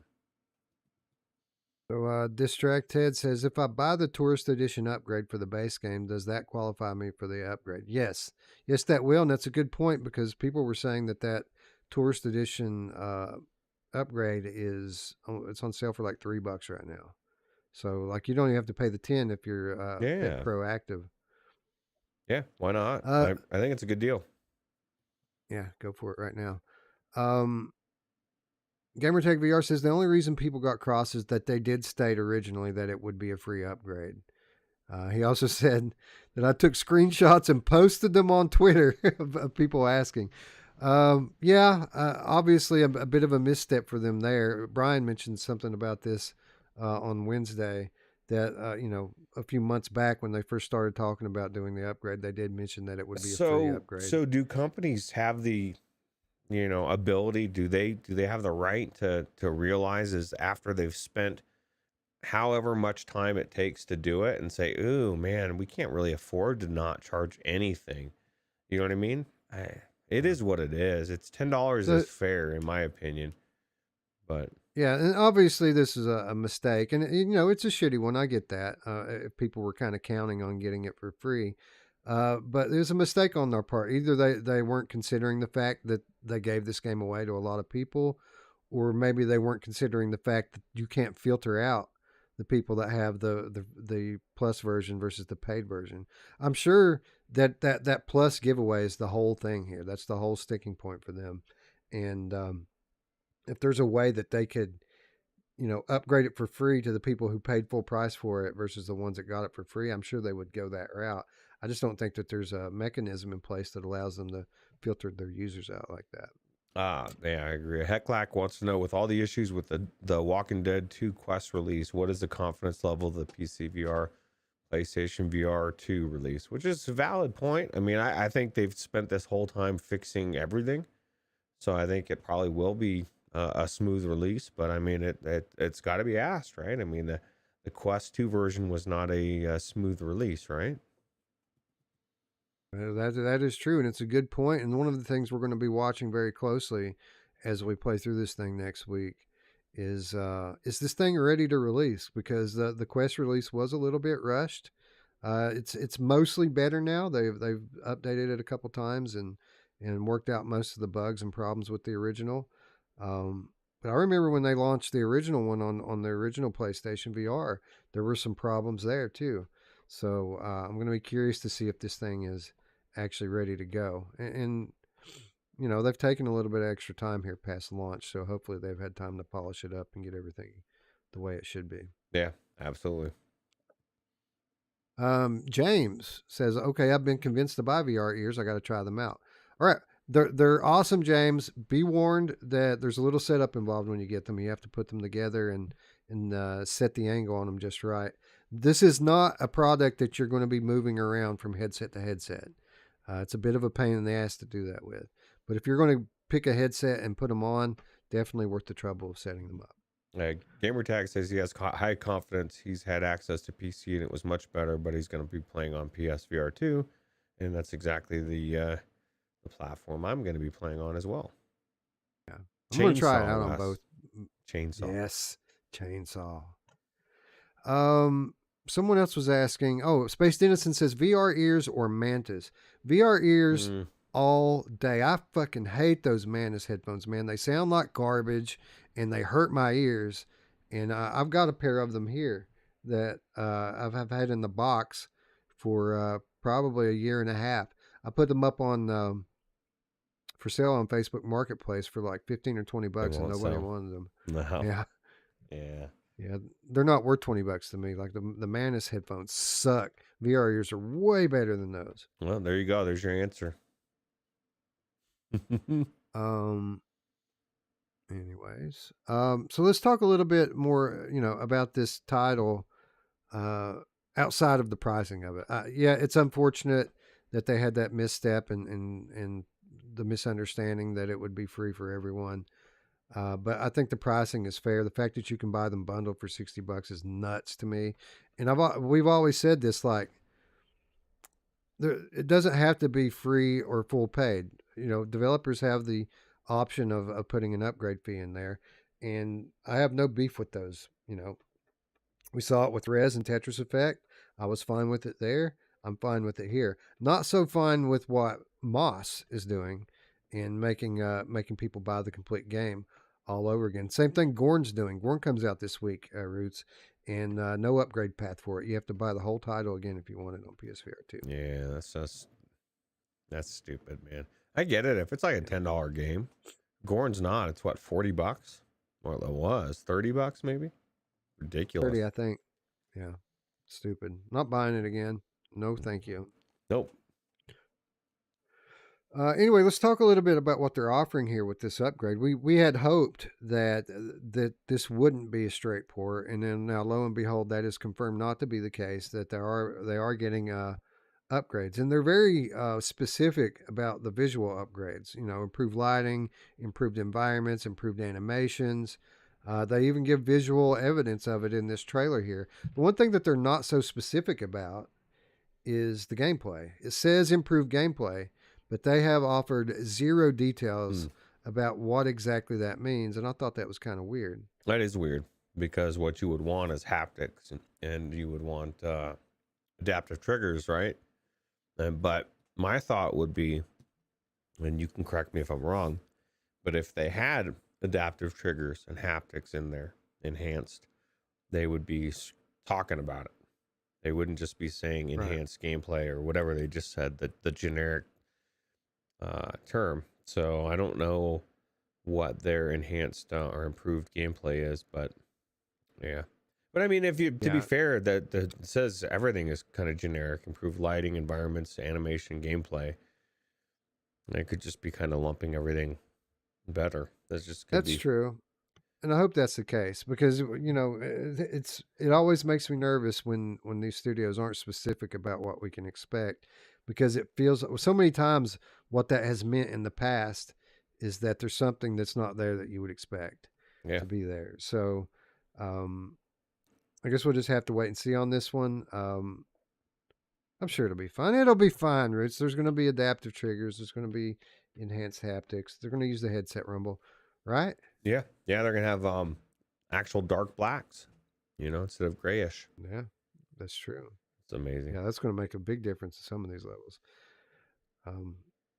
So Distract Ted says, if I buy the tourist edition upgrade for the base game, does that qualify me for the upgrade? Yes, that will. And that's a good point, because people were saying that tourist edition upgrade it's on sale for like $3 right now. So like, you don't even have to pay the 10 if you're proactive. Yeah, why not? I think it's a good deal. Yeah, go for it right now. Gamertag VR says the only reason people got cross is that they did state originally that it would be a free upgrade. He also said that I took screenshots and posted them on Twitter of people asking. Obviously a bit of a misstep for them there. Brian mentioned something about this on Wednesday, that you know, a few months back when they first started talking about doing the upgrade, they did mention that it would be a free upgrade. So do companies have the, you know, ability? Do they have the right to realize is after they've spent however much time it takes to do it and say, ooh man, we can't really afford to not charge anything? You know what I mean? It is what it is. It's $10 is fair in my opinion. But yeah, and obviously this is a mistake, and you know, it's a shitty one. I get that. If people were kind of counting on getting it for free, but there's a mistake on their part. Either they weren't considering the fact that they gave this game away to a lot of people, or maybe they weren't considering the fact that you can't filter out the people that have the plus version versus the paid version. I'm sure that plus giveaway is the whole thing here. That's the whole sticking point for them, and if there's a way that they could, you know, upgrade it for free to the people who paid full price for it versus the ones that got it for free, I'm sure they would go that route. I just don't think that there's a mechanism in place that allows them to filter their users out like that. Yeah, I agree. Hecklack wants to know, with all the issues with the Walking Dead 2 Quest release, what is the confidence level of the PC VR, PlayStation VR 2 release? Which is a valid point. I mean, I think they've spent this whole time fixing everything. So I think it probably will be a smooth release, but I mean, it's got to be asked, right? I mean, the Quest 2 version was not a smooth release, right? That is true, and it's a good point. And one of the things we're going to be watching very closely as we play through this thing next week is this thing ready to release? Because the Quest release was a little bit rushed. It's mostly better now. They've updated it a couple times and worked out most of the bugs and problems with the original. But I remember when they launched the original one on the original PlayStation VR, there were some problems there too. So I'm going to be curious to see if this thing is actually ready to go. And you know, they've taken a little bit of extra time here past launch, so hopefully they've had time to polish it up and get everything the way it should be. Yeah, absolutely. James says, "Okay, I've been convinced to buy VR ears. I got to try them out." All right, they're awesome, James. Be warned that there's a little setup involved when you get them. You have to put them together and set the angle on them just right. This is not a product that you're going to be moving around from headset to headset. It's a bit of a pain in the ass to do that with. But if you're going to pick a headset and put them on, definitely worth the trouble of setting them up. Gamertag says he has high confidence. He's had access to PC and it was much better, but he's going to be playing on PSVR 2, and that's exactly the platform I'm going to be playing on as well. Yeah, I'm going to try it Chainsaw, out on Wes. both. Chainsaw. Yes, chainsaw. Someone else was asking. Oh, Spaced Innocent says VR ears or Mantis. VR ears all day. I fucking hate those Mantis headphones, man. They sound like garbage and they hurt my ears. And I've got a pair of them here that I've had in the box for probably a year and a half. I put them up on for sale on Facebook Marketplace for like 15 or 20 bucks, and nobody wanted them. No. Yeah. Yeah. Yeah, they're not worth 20 bucks to me. Like the Mantis headphones suck. VR ears are way better than those. Well, there you go. There's your answer. Anyways, so let's talk a little bit more, about this title outside of the pricing of it. Yeah, it's unfortunate that they had that misstep and the misunderstanding that it would be free for everyone. But I think the pricing is fair. The fact that you can buy them bundled for $60 is nuts to me. And we've always said this, like, it doesn't have to be free or full paid. Developers have the option of putting an upgrade fee in there, and I have no beef with those. We saw it with Rez and Tetris Effect. I was fine with it there. I'm fine with it here. Not so fine with what Moss is doing and making people buy the complete game all over again. Same thing Gorn's doing. Gorn comes out this week, Roots, and no upgrade path for it. You have to buy the whole title again if you want it on PSVR 2. Yeah, that's stupid, man. I get it if it's like a $10 game. Gorn's not. It's what, $40? Or it was $30 maybe. Ridiculous. 30, I think. Yeah, stupid. Not buying it again. No, thank you. Nope. Anyway, let's talk a little bit about what they're offering here with this upgrade. We had hoped that this wouldn't be a straight port, and then now lo and behold, that is confirmed not to be the case. That they are getting upgrades, and they're very specific about the visual upgrades. Improved lighting, improved environments, improved animations. They even give visual evidence of it in this trailer here. The one thing that they're not so specific about is the gameplay. It says improved gameplay, but they have offered zero details about what exactly that means, and I thought that was kind of weird. That is weird, because what you would want is haptics, and you would want adaptive triggers, right? But my thought would be, and you can correct me if I'm wrong, but if they had adaptive triggers and haptics in there, enhanced, they would be talking about it. They wouldn't just be saying enhanced gameplay or whatever they just said, the generic term. So I don't know what their enhanced or improved gameplay is, but yeah. But I mean, to be fair, that it says everything is kind of generic: improved lighting, environments, animation, gameplay. And it could just be kind of lumping everything better. That's true, and I hope that's the case, because it always makes me nervous when these studios aren't specific about what we can expect, because it feels so many times what that has meant in the past is that there's something that's not there that you would expect to be there. So I guess we'll just have to wait and see on this one. I'm sure it'll be fun. It'll be fine, Roots. There's going to be adaptive triggers. There's going to be enhanced haptics. They're going to use the headset rumble, right? Yeah. They're going to have actual dark blacks, instead of grayish. Yeah, that's true. It's amazing. Yeah, that's going to make a big difference in some of these levels.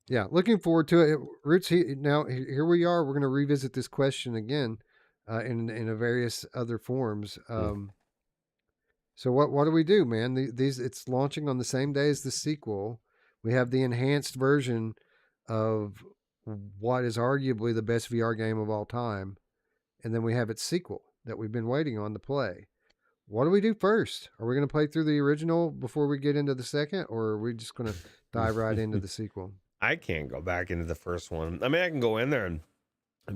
Yeah, looking forward to it. Roots, now here we are. We're going to revisit this question again in a various other forms. So what do we do, man? It's launching on the same day as the sequel. We have the enhanced version of what is arguably the best VR game of all time, and then we have its sequel that we've been waiting on to play. what do we do first? Are we going to play through the original before we get into the second, or are we just going to dive right into the sequel? I can't go back into the first one. I mean, I can go in there and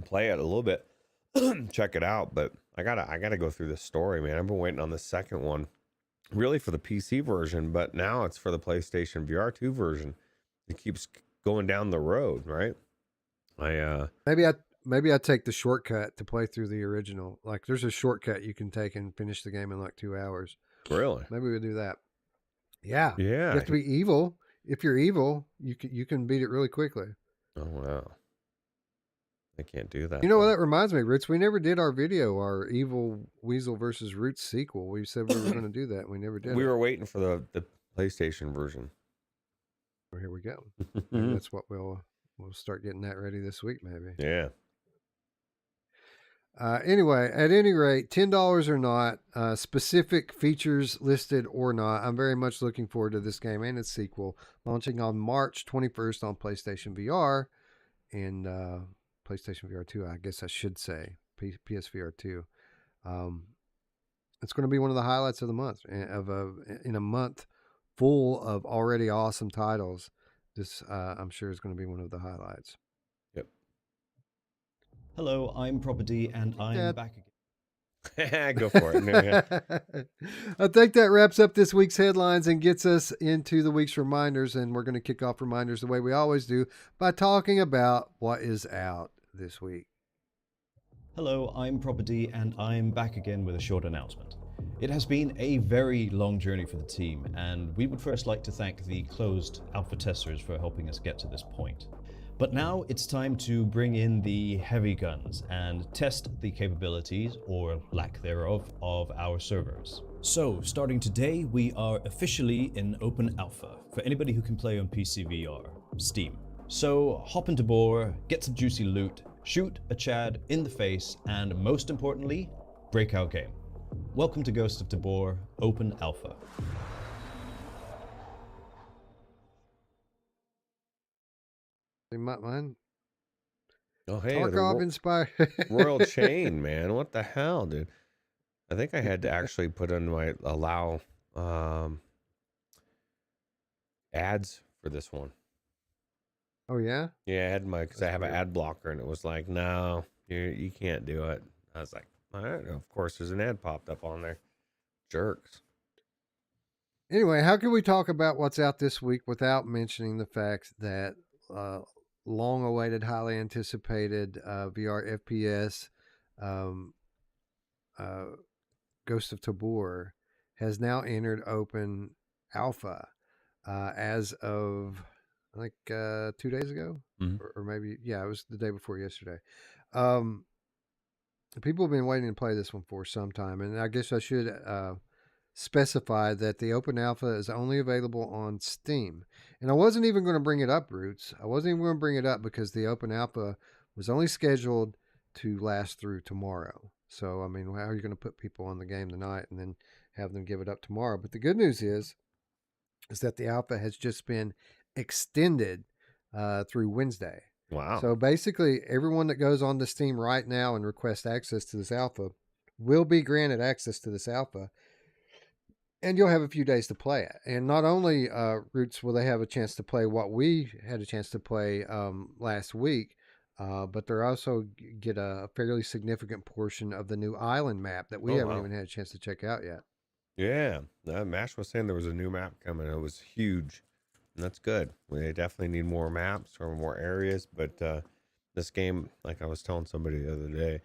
play it a little bit, check it out, but I gotta go through the story, man. I've been waiting on the second one, really for the PC version, but now it's for the PlayStation VR 2 version. It keeps going down the road, right? Maybe I take the shortcut to play through the original. Like, there's a shortcut you can take and finish the game in like 2 hours. Really? Maybe we'll do that. Yeah. Yeah. You have to be evil. If you're evil, you can beat it really quickly. Oh wow. I can't do that. You know what that reminds me, Rich? We never did our video, our Evil Weasel versus Roots sequel. We said we were going to do that. We never did. We were waiting for the PlayStation version. Well, here we go. Maybe that's what we'll start getting that ready this week, maybe. Yeah. Anyway, at any rate, $10 or not, specific features listed or not, I'm very much looking forward to this game and its sequel, launching on March 21st on PlayStation VR and PlayStation VR 2, I guess I should say, PSVR 2. It's going to be one of the highlights of the month, in a month full of already awesome titles. This, I'm sure, is going to be one of the highlights. Yep. Hello, I'm Property, and I'm back again. Go for it. I think that wraps up this week's headlines and gets us into the week's reminders. And we're going to kick off reminders the way we always do by talking about what is out this week. Hello, I'm Property, and I'm back again with a short announcement. It has been a very long journey for the team, and we would first like to thank the closed alpha testers for helping us get to this point. But now it's time to bring in the heavy guns and test the capabilities, or lack thereof, of our servers. So, starting today, we are officially in open alpha for anybody who can play on PCVR, Steam. So, hop into Tabor, get some juicy loot, shoot a Chad in the face, and most importantly, breakout game. Welcome to Ghost of Tabor, open alpha. Mine. Oh, hey, Tarkov inspired. Royal Chain, man. What the hell, dude? I think I had to actually put in my allow ads for this one. Oh, yeah? Yeah, I had because I have an ad blocker, and it was like, no, you can't do it. I was like, all right, of course, there's an ad popped up on there. Jerks. Anyway, how can we talk about what's out this week without mentioning the fact that long-awaited, highly anticipated VR FPS Ghost of Tabor has now entered open alpha as of, I think, 2 days ago? Mm-hmm. Or maybe, yeah, it was the day before yesterday. People have been waiting to play this one for some time, and I guess I should specify that the open alpha is only available on Steam. And I wasn't even going to bring it up, Roots. I wasn't even going to bring it up because the open alpha was only scheduled to last through tomorrow. So, I mean, how are you going to put people on the game tonight and then have them give it up tomorrow? But the good news is that the alpha has just been extended through Wednesday. Wow. So basically, everyone that goes on to Steam right now and requests access to this alpha will be granted access to this alpha. And you'll have a few days to play it. And not only, Roots, will they have a chance to play what we had a chance to play last week, but they'll also get a fairly significant portion of the new island map that we haven't even had a chance to check out yet. Yeah. Mash was saying there was a new map coming. It was huge. And that's good. We definitely need more maps or more areas. But this game, like I was telling somebody the other day,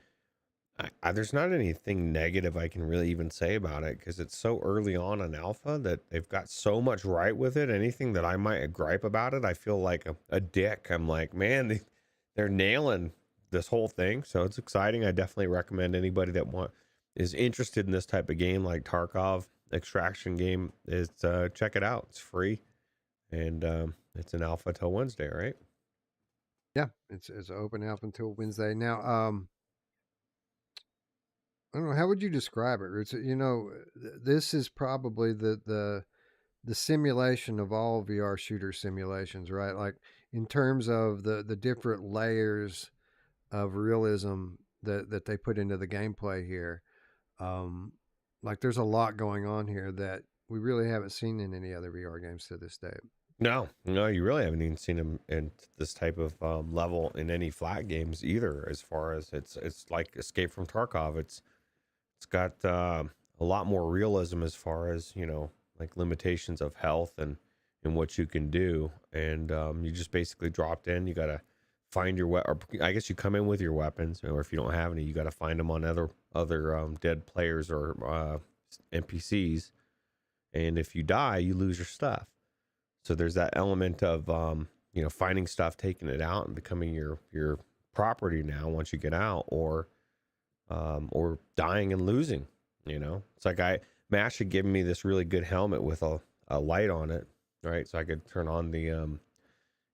there's not anything negative I can really even say about it because it's so early on in alpha that they've got so much right with it. Anything that I might gripe about it, I feel like a dick. I'm like, man, they're nailing this whole thing. So it's exciting. I definitely recommend anybody that is interested in this type of game, like Tarkov extraction game, is check it out. It's free. And it's an alpha till Wednesday, right? Yeah, it's open alpha until Wednesday. Now, I don't know, how would you describe it, Roots? You know, this is probably the simulation of all VR shooter simulations, right? Like in terms of the different layers of realism that they put into the gameplay here. Like there's a lot going on here that we really haven't seen in any other VR games to this day. No, you really haven't even seen him in this type of level in any flat games either. As far as it's like Escape from Tarkov. It's got a lot more realism as far as, you know, like limitations of health and what you can do. And you just basically dropped in. You got to find your or I guess you come in with your weapons, or if you don't have any, you got to find them on other dead players or NPCs. And if you die, you lose your stuff. So there's that element of you know, finding stuff, taking it out, and becoming your property now once you get out, or dying and losing. You know, it's like Mash had given me this really good helmet with a light on it, right? So I could turn on the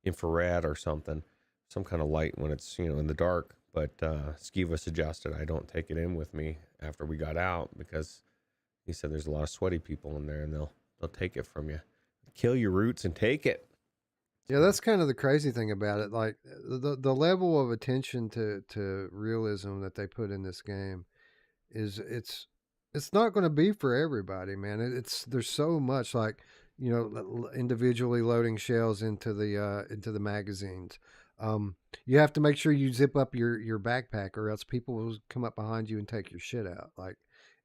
infrared or something, some kind of light when it's, you know, in the dark. But Skiva suggested I don't take it in with me after we got out, because he said there's a lot of sweaty people in there and they'll take it from you. Kill your roots and take it. Yeah, that's kind of the crazy thing about it. Like the level of attention to realism that they put in this game is it's not going to be for everybody, man. There's so much, like, you know, individually loading shells into the magazines. You have to make sure you zip up your backpack, or else people will come up behind you and take your shit out. Like,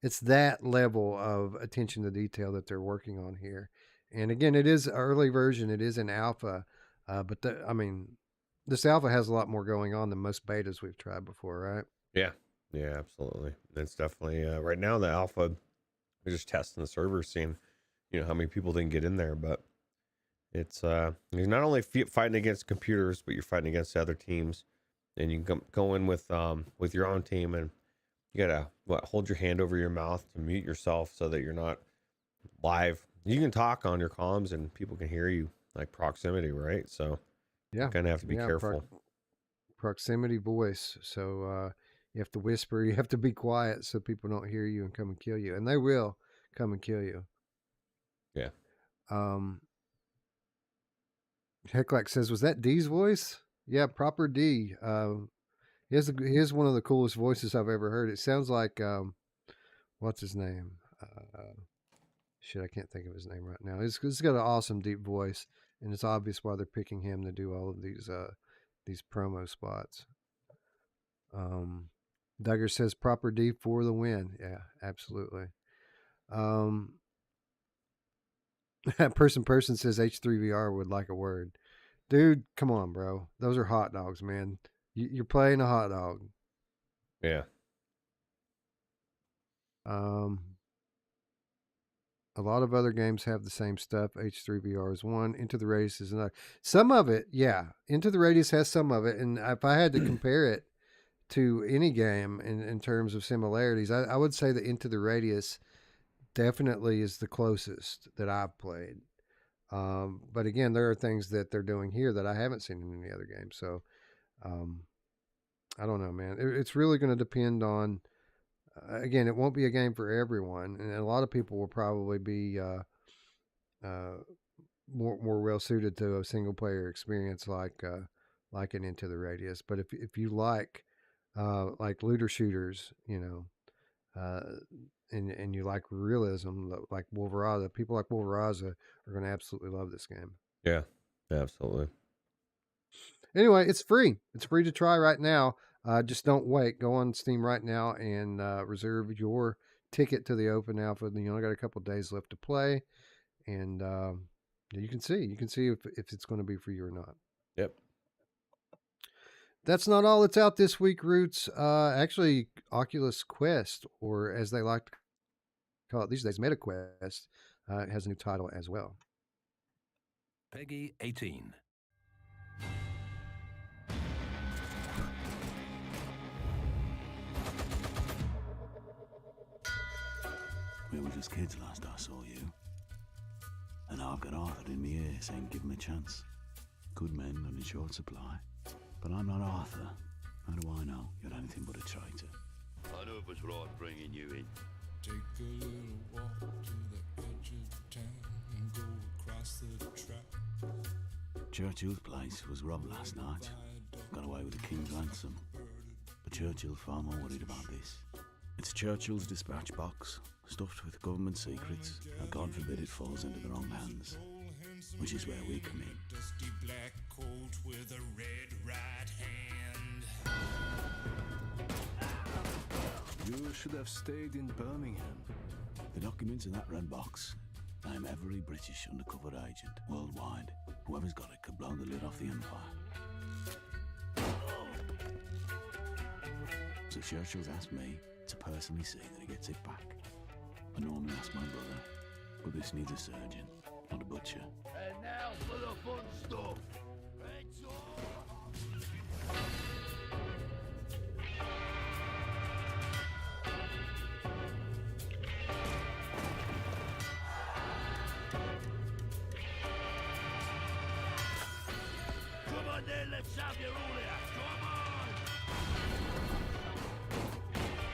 it's that level of attention to detail that they're working on here. And again, it is an early version. It is an alpha, but I mean, this alpha has a lot more going on than most betas we've tried before, right? Yeah, absolutely. It's definitely right now the alpha. We're just testing the server, seeing, you know, how many people didn't get in there. But it's you're not only fighting against computers, but you're fighting against other teams, and you can go in with your own team, and you gotta hold your hand over your mouth to mute yourself so that you're not live. You can talk on your comms and people can hear you, like proximity, right? So Yeah, you kind of have to be careful. Proximity voice. So you have to whisper. You have to be quiet so people don't hear you and come and kill you. And they will come and kill you. Yeah. Hecklack says, "Was that D's voice?" Yeah, proper D. He has one of the coolest voices I've ever heard. It sounds like what's his name? Shit, I can't think of his name right now. He's got an awesome deep voice, and it's obvious why they're picking him to do all of these promo spots. Duggar says proper D for the win. Yeah, absolutely. Person says H3VR would like a word. Dude, come on, bro. Those are hot dogs, man. You're playing a hot dog. Yeah. A lot of other games have the same stuff. H3VR is one. Into the Radius is another. Some of it, yeah. Into the Radius has some of it. And if I had to compare it to any game in terms of similarities, I would say that Into the Radius definitely is the closest that I've played. But again, there are things that they're doing here that I haven't seen in any other game. So I don't know, man. It's really going to depend on... again, it won't be a game for everyone, and a lot of people will probably be more well suited to a single player experience like an Into the Radius. But if you like looter shooters, you know, and you like realism, like Wolveraza, people like Wolveraza are going to absolutely love this game. Yeah, absolutely. Anyway, it's free. It's free to try right now. Just don't wait. Go on Steam right now and reserve your ticket to the open alpha. You only got a couple days left to play, and you can see if it's going to be for you or not. Yep. That's not all that's out this week, Roots. Actually, Oculus Quest, or as they like to call it these days, MetaQuest, has a new title as well. Peggy 18. We were just kids last I saw you. And I've got Arthur in my ear saying give him a chance. Good men and in short supply. But I'm not Arthur. How do I know you're anything but a traitor? I knew it was right bringing you in. Take a little walk to the edge of town and go across the track. Churchill's place was robbed last night. Got away with the king's ransom. But Churchill's far more worried about this. It's Churchill's dispatch box, stuffed with government secrets. Now, God forbid it falls into the wrong hands, which is where we come in. Dusty black coat with a red right hand. You should have stayed in Birmingham. The documents in that red box. I am every British undercover agent worldwide. Whoever's got it could blow the lid off the empire. So Churchill's asked me to personally see that he gets it back. I normally ask my brother, but this needs a surgeon, not a butcher. And now for the fun stuff. It's Come on then, let's have your all here. Come on!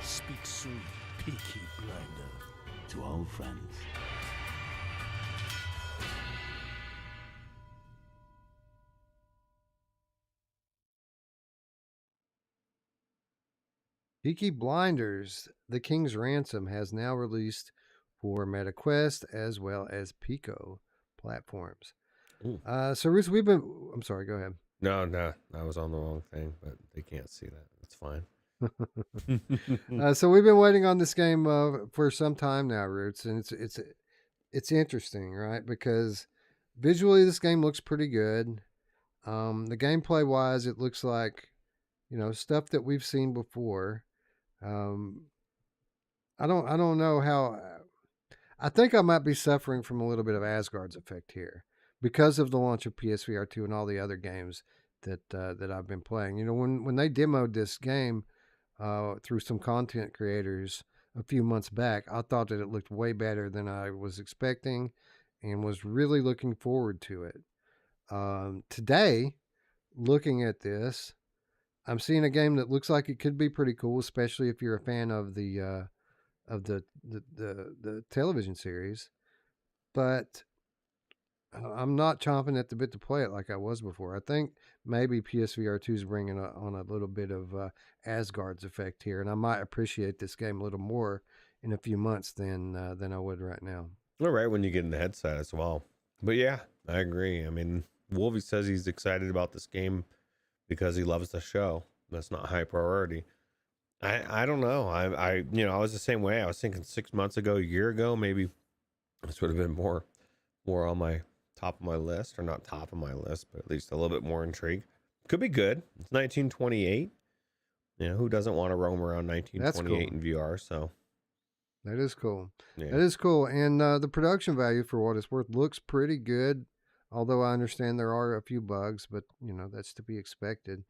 Speak soon, Peaky Blinder. To old friends. Peaky Blinders, The King's Ransom has now released for MetaQuest as well as Pico platforms. So, Ruth, I'm sorry, go ahead. No, I was on the wrong thing, but they can't see that. It's fine. So we've been waiting on this game for some time now, Roots, and it's interesting, right? Because visually this game looks pretty good. The gameplay wise, it looks like stuff that we've seen before. I don't know how. I think I might be suffering from a little bit of Asgard's effect here because of the launch of PSVR 2 and all the other games that I've been playing. When they demoed this game through some content creators a few months back, I thought that it looked way better than I was expecting and was really looking forward to it. Today, looking at this, I'm seeing a game that looks like it could be pretty cool, especially if you're a fan of the television series. But I'm not chomping at the bit to play it like I was before. I think maybe PSVR 2 is bringing on a little bit of Asgard's effect here, and I might appreciate this game a little more in a few months than I would right now. All right, when you get in the headset as well. But yeah, I agree. I mean, Wolvie says he's excited about this game because he loves the show. That's not high priority. I don't know. I was the same way. I was thinking 6 months ago, a year ago, maybe this would have been more on my top of my list, or not top of my list, but at least a little bit more intrigued. Could be good. It's 1928. Who doesn't want to roam around 1928 cool. in VR? So that is cool. Yeah. That is cool. And the production value, for what it's worth, looks pretty good. Although I understand there are a few bugs, but that's to be expected.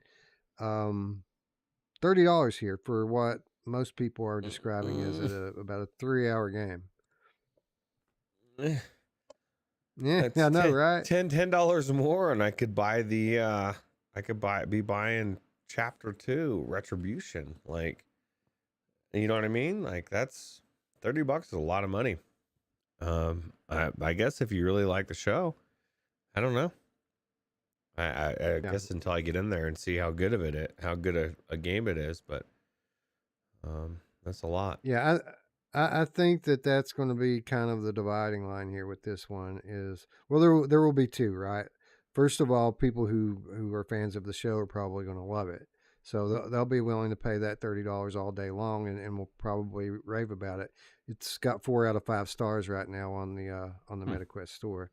$30 here for what most people are describing as about a 3-hour game. Yeah, I know, right? $10 more, and I could buy be buying Chapter 2 Retribution. Like, you know what I mean? Like, that's $30 is a lot of money. I guess if you really like the show, I don't know. I guess until I get in there and see how good a game it is, but that's a lot. Yeah, I think that's going to be kind of the dividing line here with this one is, well, there will be two, right? First of all, people who are fans of the show are probably going to love it. So they'll be willing to pay that $30 all day long and will probably rave about it. It's got 4 out of 5 stars right now on the MetaQuest store.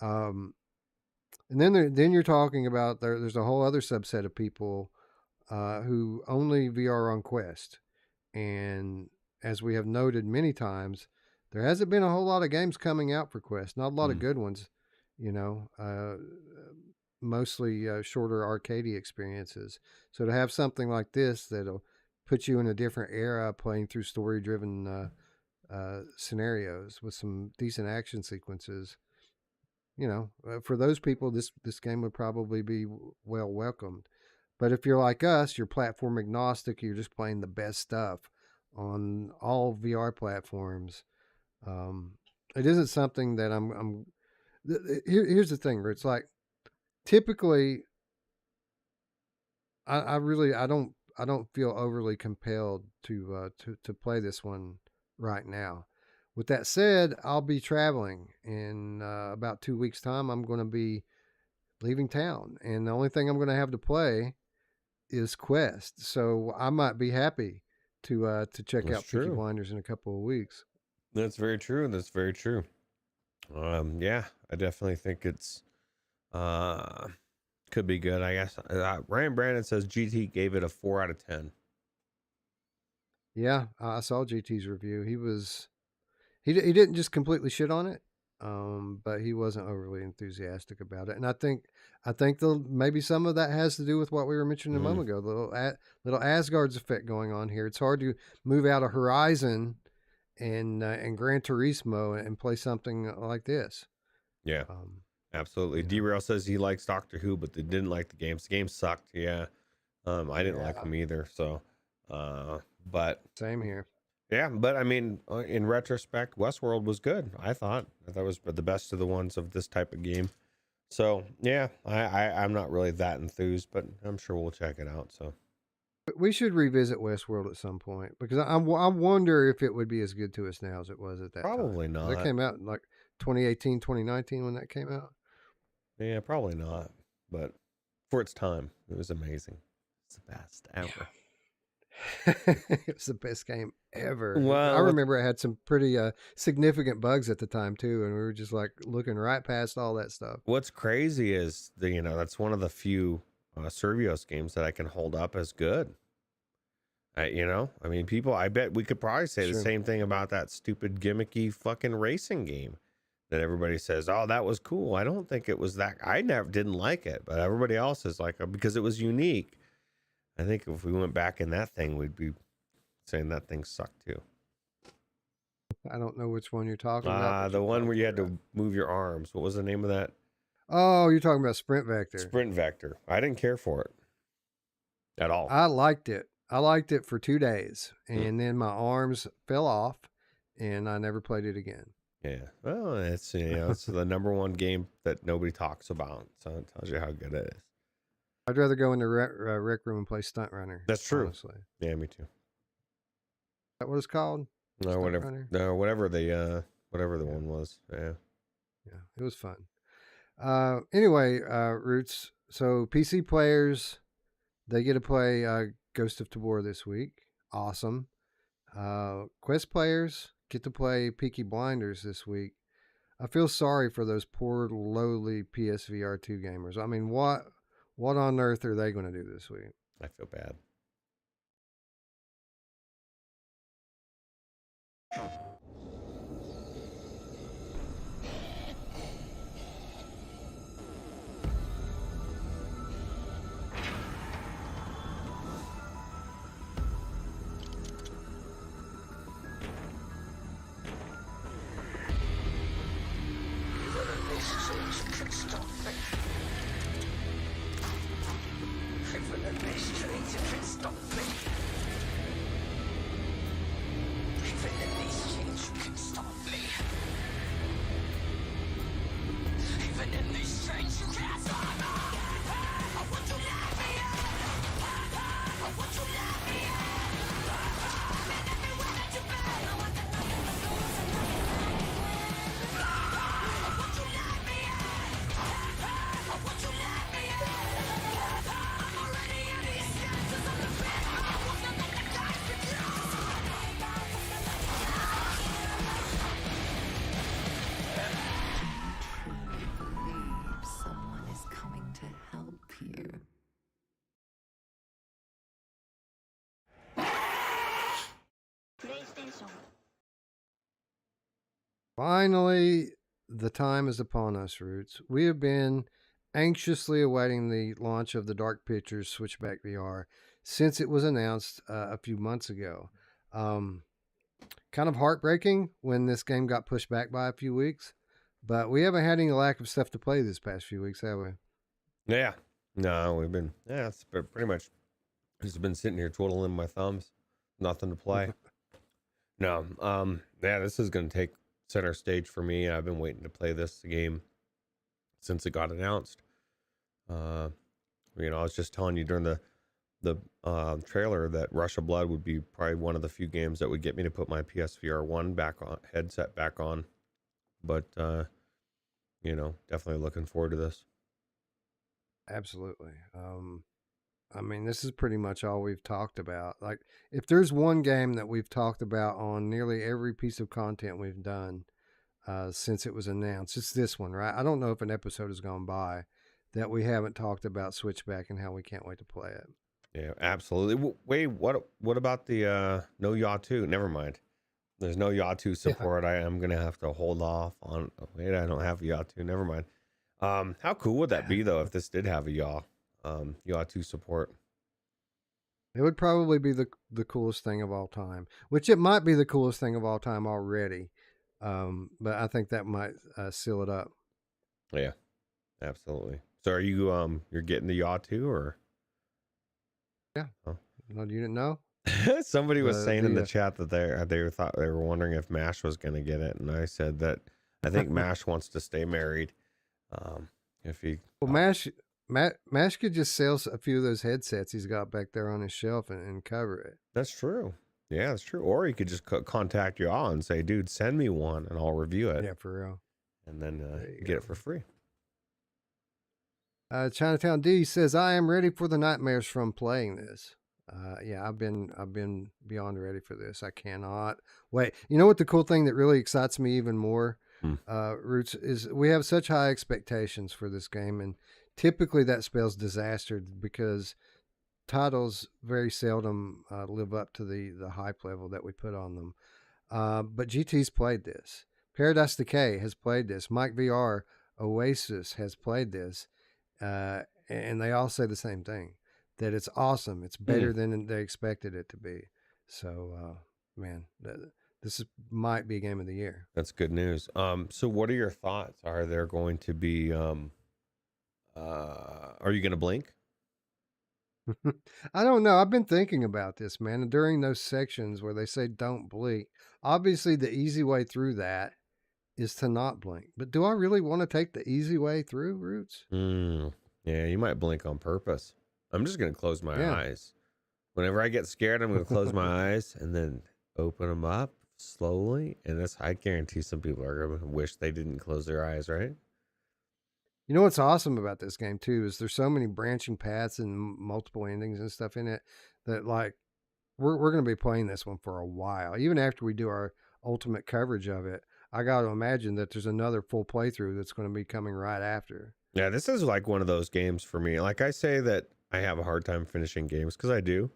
And then you're talking about there's a whole other subset of people who only VR on Quest. And as we have noted many times, there hasn't been a whole lot of games coming out for Quest. Not a lot of good ones, mostly shorter arcadey experiences. So to have something like this that'll put you in a different era playing through story-driven scenarios with some decent action sequences, for those people, this game would probably be well welcomed. But if you're like us, you're platform agnostic, you're just playing the best stuff on all VR platforms. It isn't something that here's the thing, where it's like, typically, I I don't feel overly compelled to play this one right now. With that said, I'll be traveling in about 2 weeks' time. I'm going to be leaving town, and the only thing I'm going to have to play is Quest. So I might be happy to check That's out Peaky true. Blinders in a couple of weeks. That's very true. That's very true. Yeah, I definitely think it's could be good. I guess Ryan Brandon says GT gave it a 4 out of 10. Yeah, I saw GT's review. He didn't just completely shit on it, but he wasn't overly enthusiastic about it. And I think maybe some of that has to do with what we were mentioning a moment ago, the little Asgard's effect going on here. It's hard to move out of Horizon and Gran Turismo and play something like this. Yeah, absolutely. Derail says he likes Doctor Who, but they didn't like the games. The game sucked. Yeah, I didn't like them either. So, but same here. Yeah, but I mean, in retrospect, Westworld was good. I thought that was the best of the ones of this type of game. So yeah, I'm not really that enthused, but I'm sure we'll check it out. So we should revisit Westworld at some point, because I wonder if it would be as good to us now as it was at that time. Probably not. That came out in like 2018, 2019 when that came out. Yeah, probably not. But for its time, it was amazing. It's the best ever. It was the best game ever. Well, I remember it had some pretty significant bugs at the time too, and we were just like looking right past all that stuff. What's crazy is that's one of the few Servios games that I can hold up as good. I mean, people, I bet we could probably say the same thing about that stupid gimmicky fucking racing game that everybody says, oh, that was cool. I don't think it was that. I didn't like it, but everybody else is like, because it was unique. I think if we went back in that thing, we'd be saying that thing sucked too. I don't know which one you're talking about. The one where you had to move your arms. What was the name of that? Oh, you're talking about Sprint Vector. Sprint Vector. I didn't care for it at all. I liked it. I liked it for 2 days, and then my arms fell off, and I never played it again. Yeah. Well, it's it's the number one game that nobody talks about, so it tells you how good it is. I'd rather go in the rec room and play Stunt Runner. That's true. Honestly. Yeah, me too. Is that what it's called? No, Stunt whatever. Runner? No, whatever the one was. Yeah. Yeah, it was fun. Anyway, Roots. So PC players, they get to play Ghost of Tabor this week. Awesome. Quest players get to play Peaky Blinders this week. I feel sorry for those poor lowly PSVR 2 gamers. I mean, what on earth are they going to do this week? I feel bad. Finally, the time is upon us, Roots. We have been anxiously awaiting the launch of the Dark Pictures Switchback VR since it was announced a few months ago. Kind of heartbreaking when this game got pushed back by a few weeks, but we haven't had any lack of stuff to play this past few weeks, have we? Yeah. No, we've been, it's pretty much just been sitting here twiddling my thumbs. Nothing to play. No. This is going to take center stage for me. I've been waiting to play this game since it got announced. I was just telling you during the trailer that Rush of Blood would be probably one of the few games that would get me to put my PSVR 1 headset back on. But, definitely looking forward to this. Absolutely. I mean, this is pretty much all we've talked about. Like, if there's one game that we've talked about on nearly every piece of content we've done since it was announced, it's this one, right? I don't know if an episode has gone by that we haven't talked about Switchback and how we can't wait to play it. Yeah, absolutely. Wait, what about the no Yaw 2? Never mind. There's no Yaw 2 support. I am going to have to hold off on... Wait, I don't have Yaw 2. Never mind. How cool would that be, though, if this did have a Yaw 2 support? It would probably be the coolest thing of all time, which it might be the coolest thing of all time already. But I think that might seal it up. Yeah, absolutely. So are you you're getting the Yaw 2 or? Yeah. Oh. No, you didn't know? Somebody was saying in the chat that they were wondering if Mash was going to get it, and I said that I think Mash wants to stay married. Mash could just sell a few of those headsets he's got back there on his shelf and cover it. That's true. Yeah, that's true. Or he could just contact Yaw and say, "Dude, send me one, and I'll review it." Yeah, for real. And then get it for free. Chinatown D says, "I am ready for the nightmares from playing this." Yeah, I've been beyond ready for this. I cannot wait. You know what the cool thing that really excites me even more, Roots, is we have such high expectations for this game, and typically that spells disaster because titles very seldom live up to the hype level that we put on them. But GT's played this. Paradise Decay has played this. Mike VR Oasis has played this. And they all say the same thing, that it's awesome. It's better than they expected it to be. So, man, this might be a game of the year. That's good news. So what are your thoughts? Are there going to be, are you going to blink? I don't know. I've been thinking about this, man. And during those sections where they say don't blink, obviously the easy way through that is to not blink. But do I really want to take the easy way through, Roots? Yeah, you might blink on purpose. I'm just going to close my eyes. Whenever I get scared, I'm going to close my eyes and then open them up slowly. And I guarantee some people are going to wish they didn't close their eyes, right? You know what's awesome about this game, too, is there's so many branching paths and multiple endings and stuff in it that, like, we're going to be playing this one for a while. Even after we do our ultimate coverage of it, I got to imagine that there's another full playthrough that's going to be coming right after. Yeah, this is like one of those games for me. Like I say that I have a hard time finishing games because I do,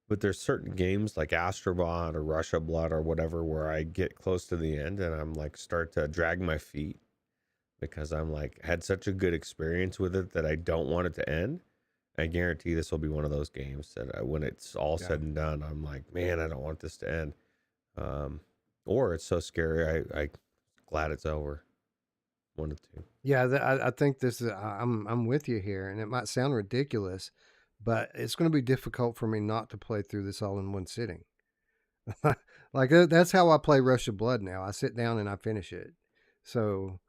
but there's certain games like Astrobot or Rush of Blood or whatever where I get close to the end and I'm like start to drag my feet because I'm like had such a good experience with it that I don't want it to end. I guarantee this will be one of those games that when it's all said and done, I'm like, man, I don't want this to end. Or it's so scary, I glad it's over. One of two. Yeah, I think this is. I'm with you here, and it might sound ridiculous, but it's going to be difficult for me not to play through this all in one sitting. Like that's how I play Rush of Blood now. I sit down and I finish it. So,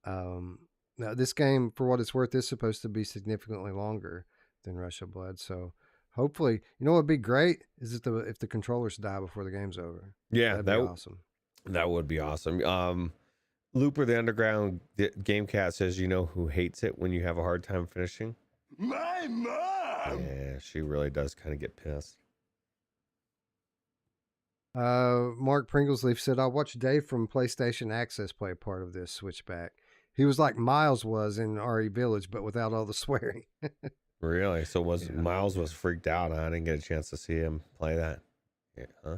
now this game, for what it's worth, is supposed to be significantly longer than Rush of Blood. So, hopefully, you know what would be great is if the controllers die before the game's over. Yeah, that'd be awesome. That would be awesome. Looper the Underground Gamecast says, you know who hates it when you have a hard time finishing? My mom! Yeah, she really does kind of get pissed. Mark Pringlesleaf said, I watched Dave from PlayStation Access play a part of this Switchback. He was like Miles was in RE Village, but without all the swearing. Really? So Miles was freaked out. I didn't get a chance to see him play that. Yeah, huh?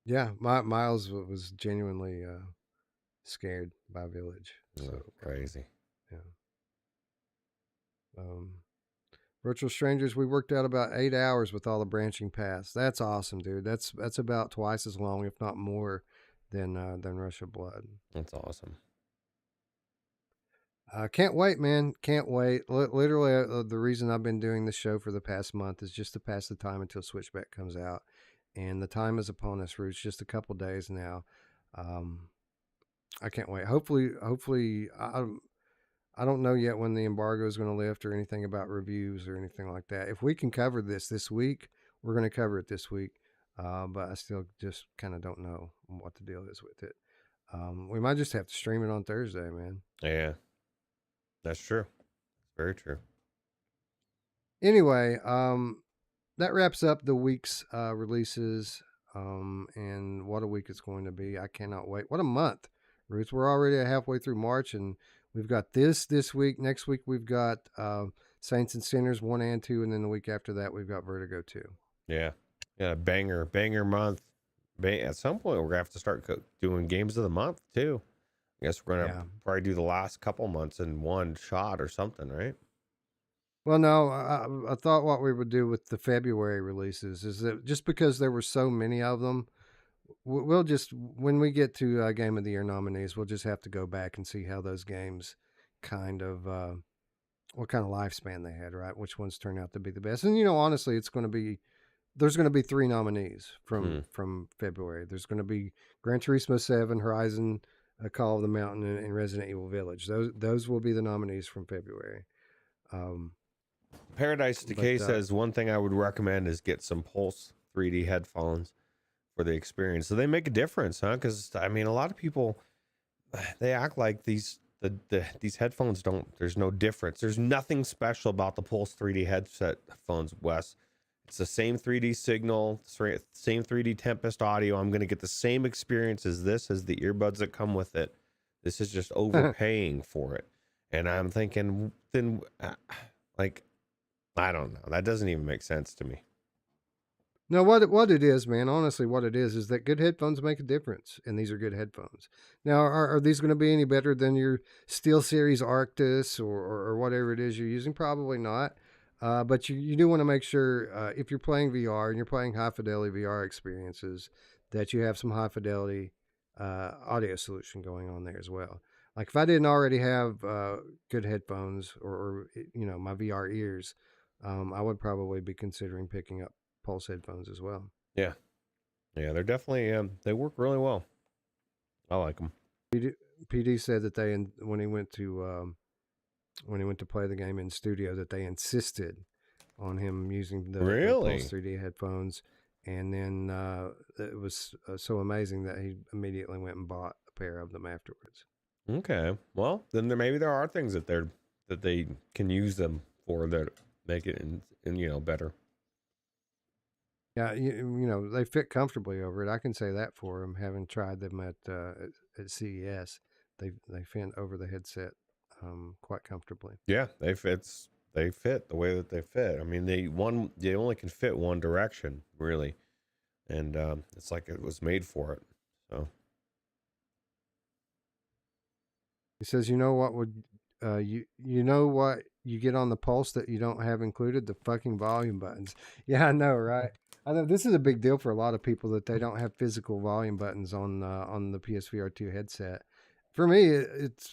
Yeah, Miles was genuinely scared by Village. So crazy. Yeah. Virtual Strangers, we worked out about 8 hours with all the branching paths. That's awesome, dude. That's about twice as long, if not more, than Rush of Blood. That's awesome. Can't wait, man. Can't wait. Literally, the reason I've been doing this show for the past month is just to pass the time until Switchback comes out. And the time is upon us, Roots. Just a couple days now. I can't wait. Hopefully, I don't know yet when the embargo is going to lift or anything about reviews or anything like that. If we can cover this week, we're going to cover it this week. But I still just kind of don't know what the deal is with it. We might just have to stream it on Thursday, man. Yeah, that's true. Very true. Anyway, that wraps up the week's releases. And what a week it's going to be. I cannot wait. What a month, Roots. We're already halfway through March, and we've got this week. Next week, we've got Saints and Sinners 1 and 2, and then the week after that, we've got Vertigo 2. Yeah. Yeah, banger month. At some point, we're going to have to start doing games of the month, too. I guess we're going to probably do the last couple months in one shot or something, right? Well, no, I thought what we would do with the February releases is that just because there were so many of them, we'll just, when we get to Game of the Year nominees, we'll just have to go back and see how those games kind of, what kind of lifespan they had, right? Which ones turned out to be the best. And, honestly, there's going to be 3 nominees from February. There's going to be Gran Turismo 7, Horizon, Call of the Mountain, and Resident Evil Village. Those will be the nominees from February. Paradise Decay says one thing I would recommend is get some Pulse 3D headphones for the experience. So they make a difference, huh? Because I mean, a lot of people, they act like these headphones there's no difference. There's nothing special about the Pulse 3D headphones, Wes. It's the same 3D signal, same 3D Tempest audio. I'm going to get the same experience as the earbuds that come with it. This is just overpaying for it. And I'm thinking, then, I don't know. That doesn't even make sense to me. No, what it is, man, honestly, what it is that good headphones make a difference, and these are good headphones. Now, are these going to be any better than your SteelSeries Arctis or whatever it is you're using? Probably not. But you do want to make sure if you're playing VR and you're playing high fidelity VR experiences, that you have some high fidelity audio solution going on there as well. Like if I didn't already have good headphones or my VR ears, I would probably be considering picking up Pulse headphones as well. Yeah, they're definitely they work really well. I like them. PD said that when he went to play the game in studio, that they insisted on him using the Pulse 3D headphones, and then it was so amazing that he immediately went and bought a pair of them afterwards. Okay, well then maybe there are things that they can use them for that make it in better. Yeah, they fit comfortably over it. I can say that for them, having tried them at CES. They fit over the headset quite comfortably. Yeah, they fit the way that they fit. I mean, they only can fit one direction really, and it's like it was made for it. So he says, you know what would you know what you get on the Pulse that you don't have included? The fucking volume buttons. Yeah, I know, right? I know this is a big deal for a lot of people that they don't have physical volume buttons on the PSVR 2 headset. For me,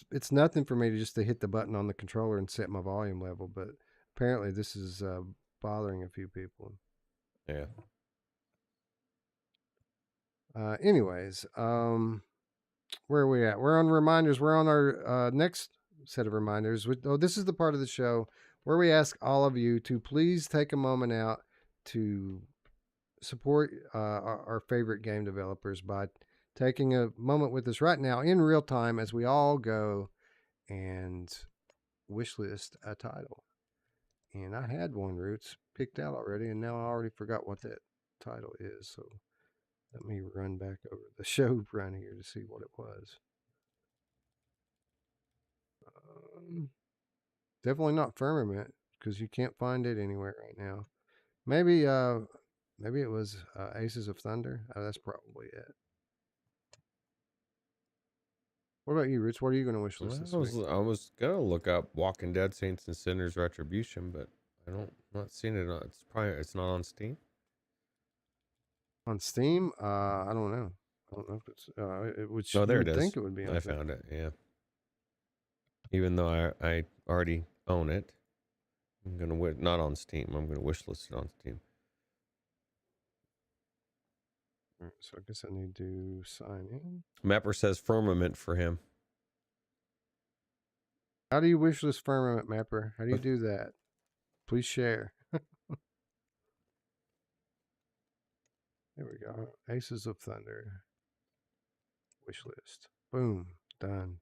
it's nothing for me to hit the button on the controller and set my volume level, but apparently this is bothering a few people. Yeah. Anyways, where are we at? We're on reminders. We're on our next set of reminders. This is the part of the show where we ask all of you to please take a moment out to support our favorite game developers by taking a moment with us right now in real time as we all go and wishlist a title. And I had one, Roots, picked out already, and now I already forgot what that title is. So let me run back over the show run here to see what it was. Definitely not Firmament, because you can't find it anywhere right now. Maybe it was Aces of Thunder. That's probably it. What about you, Rich? What are you going to wish list this week? I was going to look up Walking Dead Saints and Sinners Retribution, but I'm not seeing it. It's not on Steam. On Steam? I don't know. I don't know if it's there it is. Think it would be on I Steam. found it. Yeah. Even though I already own it, I'm gonna not on Steam. I'm gonna wishlist it on Steam. All right, so I guess I need to sign in. Mapper says Firmament for him. How do you wish list Firmament, Mapper? How do you do that? Please share. There we go. Aces of Thunder. Wish list. Boom. Done.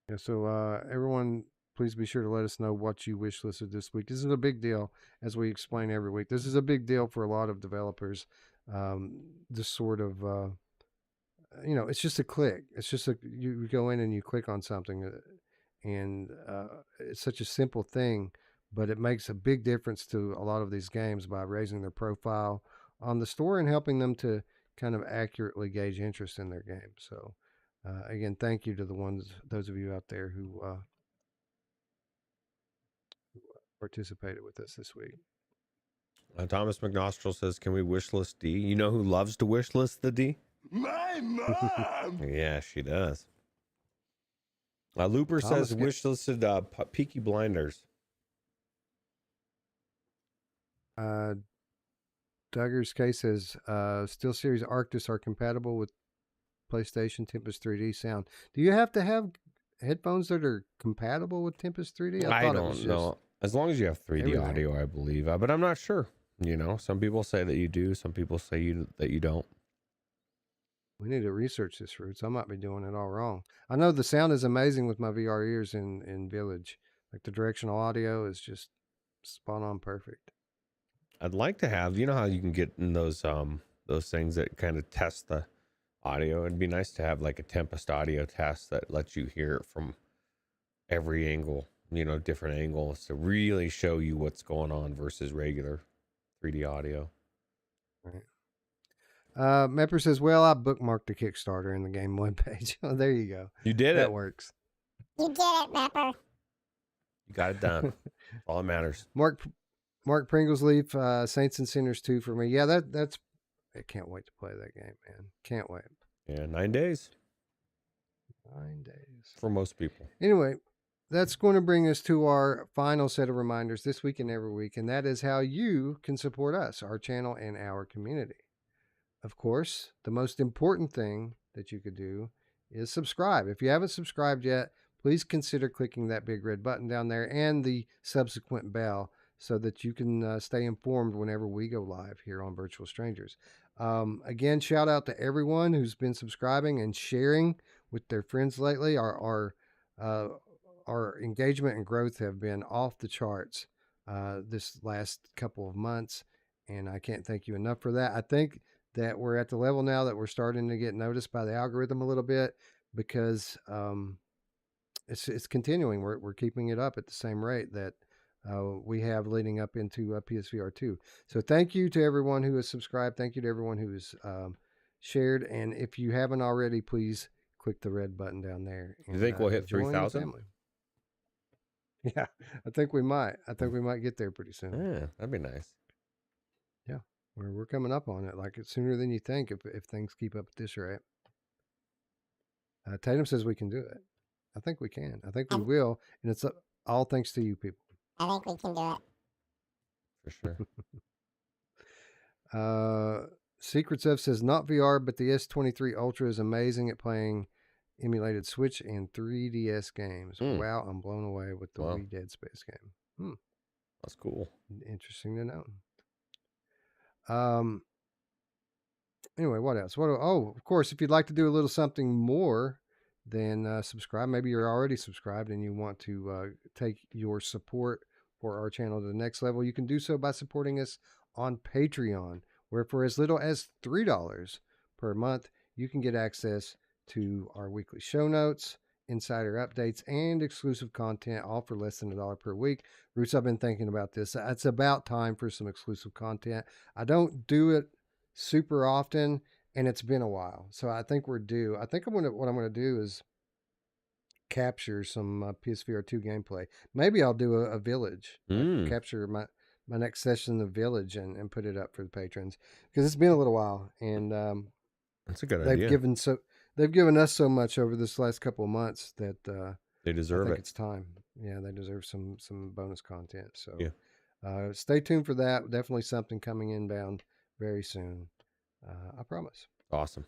Yeah, so everyone, please be sure to let us know what you wish listed this week. This is a big deal, as we explain every week. This is a big deal for a lot of developers. This sort of, it's just a click. It's just you go in and you click on something, and it's such a simple thing, but it makes a big difference to a lot of these games by raising their profile on the store and helping them to kind of accurately gauge interest in their game. So, again, thank you to those of you out there who participated with us this week. Thomas McNostril says, "Can we wish list D?" You know who loves to wish list the D? My mom! Yeah, she does. Looper Thomas says, wish listed Peaky Blinders. Duggar's case says, SteelSeries Arctis are compatible with PlayStation Tempest 3D sound. Do you have to have headphones that are compatible with Tempest 3D? I don't know. As long as you have 3D everything. audio, I believe. But I'm not sure. You know, some people say that you do. Some people say that you don't. We need to research this, Roots. I might be doing it all wrong. I know the sound is amazing with my VR ears in Village. Like the directional audio is just spot on perfect. I'd like to have, you know how you can get in those things that kind of test the audio. It'd be nice to have like a Tempest audio test that lets you hear it from every angle, you know, different angles to really show you what's going on versus regular 3D audio. Right. Mepper says, well, I bookmarked the Kickstarter in the game webpage. Oh, there you go. You did it. That works. You did it, Mapper. You got it done. All that matters. Mark Pringlesleaf, Saints and Sinners 2 for me. Yeah, that's I can't wait to play that game, man. Can't wait. Yeah, 9 days. 9 days. For most people. Anyway, that's going to bring us to our final set of reminders this week and every week, and that is how you can support us, our channel, and our community. Of course, the most important thing that you could do is subscribe. If you haven't subscribed yet, please consider clicking that big red button down there and the subsequent bell so that you can stay informed whenever we go live here on Virtual Strangers. Again, shout out to everyone who's been subscribing and sharing with their friends lately. Our engagement and growth have been off the charts this last couple of months, and I can't thank you enough for that. I think that we're at the level now that we're starting to get noticed by the algorithm a little bit because it's continuing. We're keeping it up at the same rate that we have leading up into PSVR 2. So thank you to everyone who has subscribed. Thank you to everyone who has shared. And if you haven't already, please click the red button down there. And, you think we'll hit 3,000? Yeah, I think we might. I think we might get there pretty soon. Yeah, that'd be nice. Yeah. We're coming up on it, like it's sooner than you think if things keep up at this rate. Tatum says we can do it. I think we can. I think we will, and it's all thanks to you people. I think we can do it. For sure. Secrets of says not VR, but the S23 Ultra is amazing at playing emulated Switch and 3DS games. Wow, I'm blown away with the Wii Dead Space game. That's cool. Interesting to know. Anyway, what else? Of course, if you'd like to do a little something more than subscribe, maybe you're already subscribed and you want to take your support for our channel to the next level, you can do so by supporting us on Patreon, where for as little as $3 per month, you can get access to our weekly show notes, insider updates, and exclusive content, all for less than $1 per week. Roots, I've been thinking about this. It's about time for some exclusive content. I don't do it super often, and it's been a while, so I think we're due. I think what I'm going to do is capture some PSVR 2 gameplay. Maybe I'll do a Village, capture my next session of Village and put it up for the patrons, because it's been a little while, and that's a good idea. They've given us so much over this last couple of months that they deserve I think it. it's time. Yeah, they deserve some bonus content. So yeah. Stay tuned for that. Definitely something coming inbound very soon. I promise. Awesome.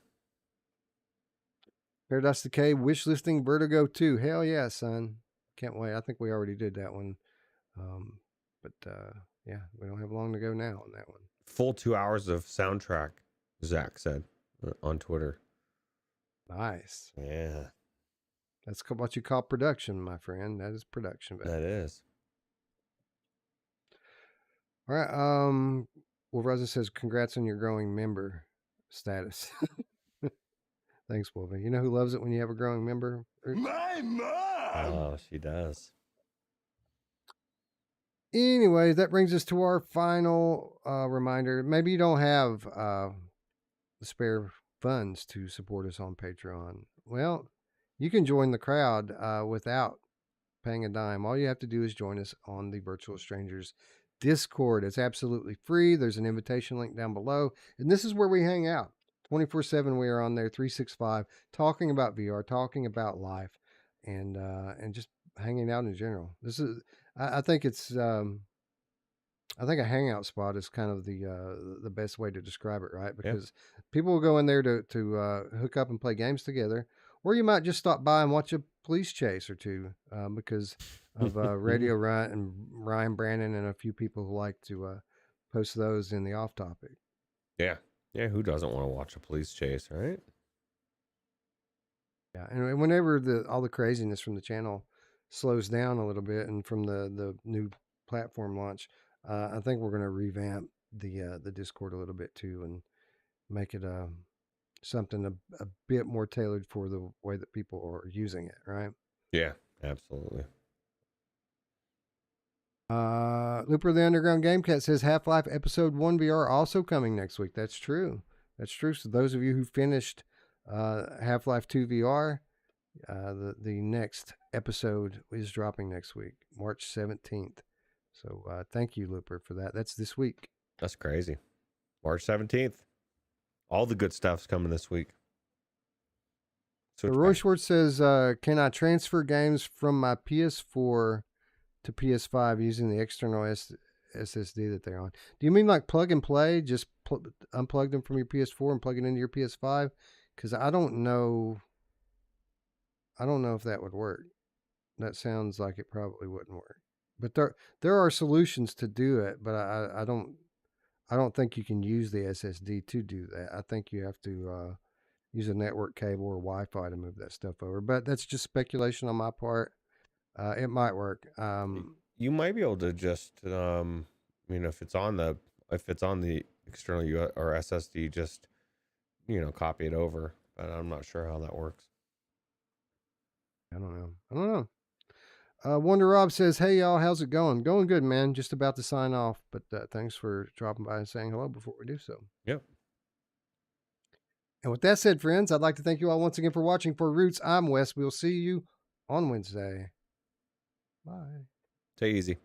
Paradise Decay, wish listing Vertigo 2. Hell yeah, son. Can't wait. I think we already did that one. But yeah, we don't have long to go now on that one. Full 2 hours of soundtrack, Zach said on Twitter. Nice. Yeah. That's what you call production, my friend. That is production. That is. All right. Wolverine says, congrats on your growing member status. Thanks, Wolverine. You know who loves it when you have a growing member? My mom! Oh, she does. Anyways, that brings us to our final reminder. Maybe you don't have the spare funds to support us on Patreon. Well, you can join the crowd without paying a dime. All you have to do is join us on the Virtual Strangers Discord. It's absolutely free. There's an invitation link down below. And this is where we hang out. 24/7 we are on there, 365, talking about VR, talking about life, and just hanging out in general. This is, I think it's, I think a hangout spot is kind of the best way to describe it, right? Because people will go in there to hook up and play games together, or you might just stop by and watch a police chase or two because of Radio Runt and Ryan Brandon and a few people who like to post those in the off topic. Yeah. Yeah, who doesn't want to watch a police chase, right? Yeah, and whenever all the craziness from the channel slows down a little bit, and from the new platform launch, I think we're going to revamp the Discord a little bit too, and make it something a bit more tailored for the way that people are using it, right? Yeah, absolutely. Looper the Underground Gamecat says Half-Life Episode 1 VR also coming next week. That's true. That's true. So those of you who finished Half-Life 2 VR, the next episode is dropping next week, March 17th. So thank you, Looper, for that. That's this week. That's crazy. March 17th. All the good stuff's coming this week. So Roy Schwartz says, can I transfer games from my PS4 to PS5 using the external SSD that they're on? Do you mean like plug and play? Just unplug them from your PS4 and plug it into your PS5? Because I don't know if that would work. That sounds like it probably wouldn't work. But there are solutions to do it, but I don't think you can use the SSD to do that. I think you have to use a network cable or Wi-Fi to move that stuff over. But that's just speculation on my part. It might work. You might be able to just, if it's on the external or SSD, just, copy it over. But I'm not sure how that works. I don't know. Wonder Rob says, hey y'all, how's it going? Going good, man. Just about to sign off, but thanks for dropping by and saying hello before we do so. Yep. And with that said, friends, I'd like to thank you all once again for watching. For Roots, I'm Wes. We'll see you on Wednesday. Bye. Take it easy.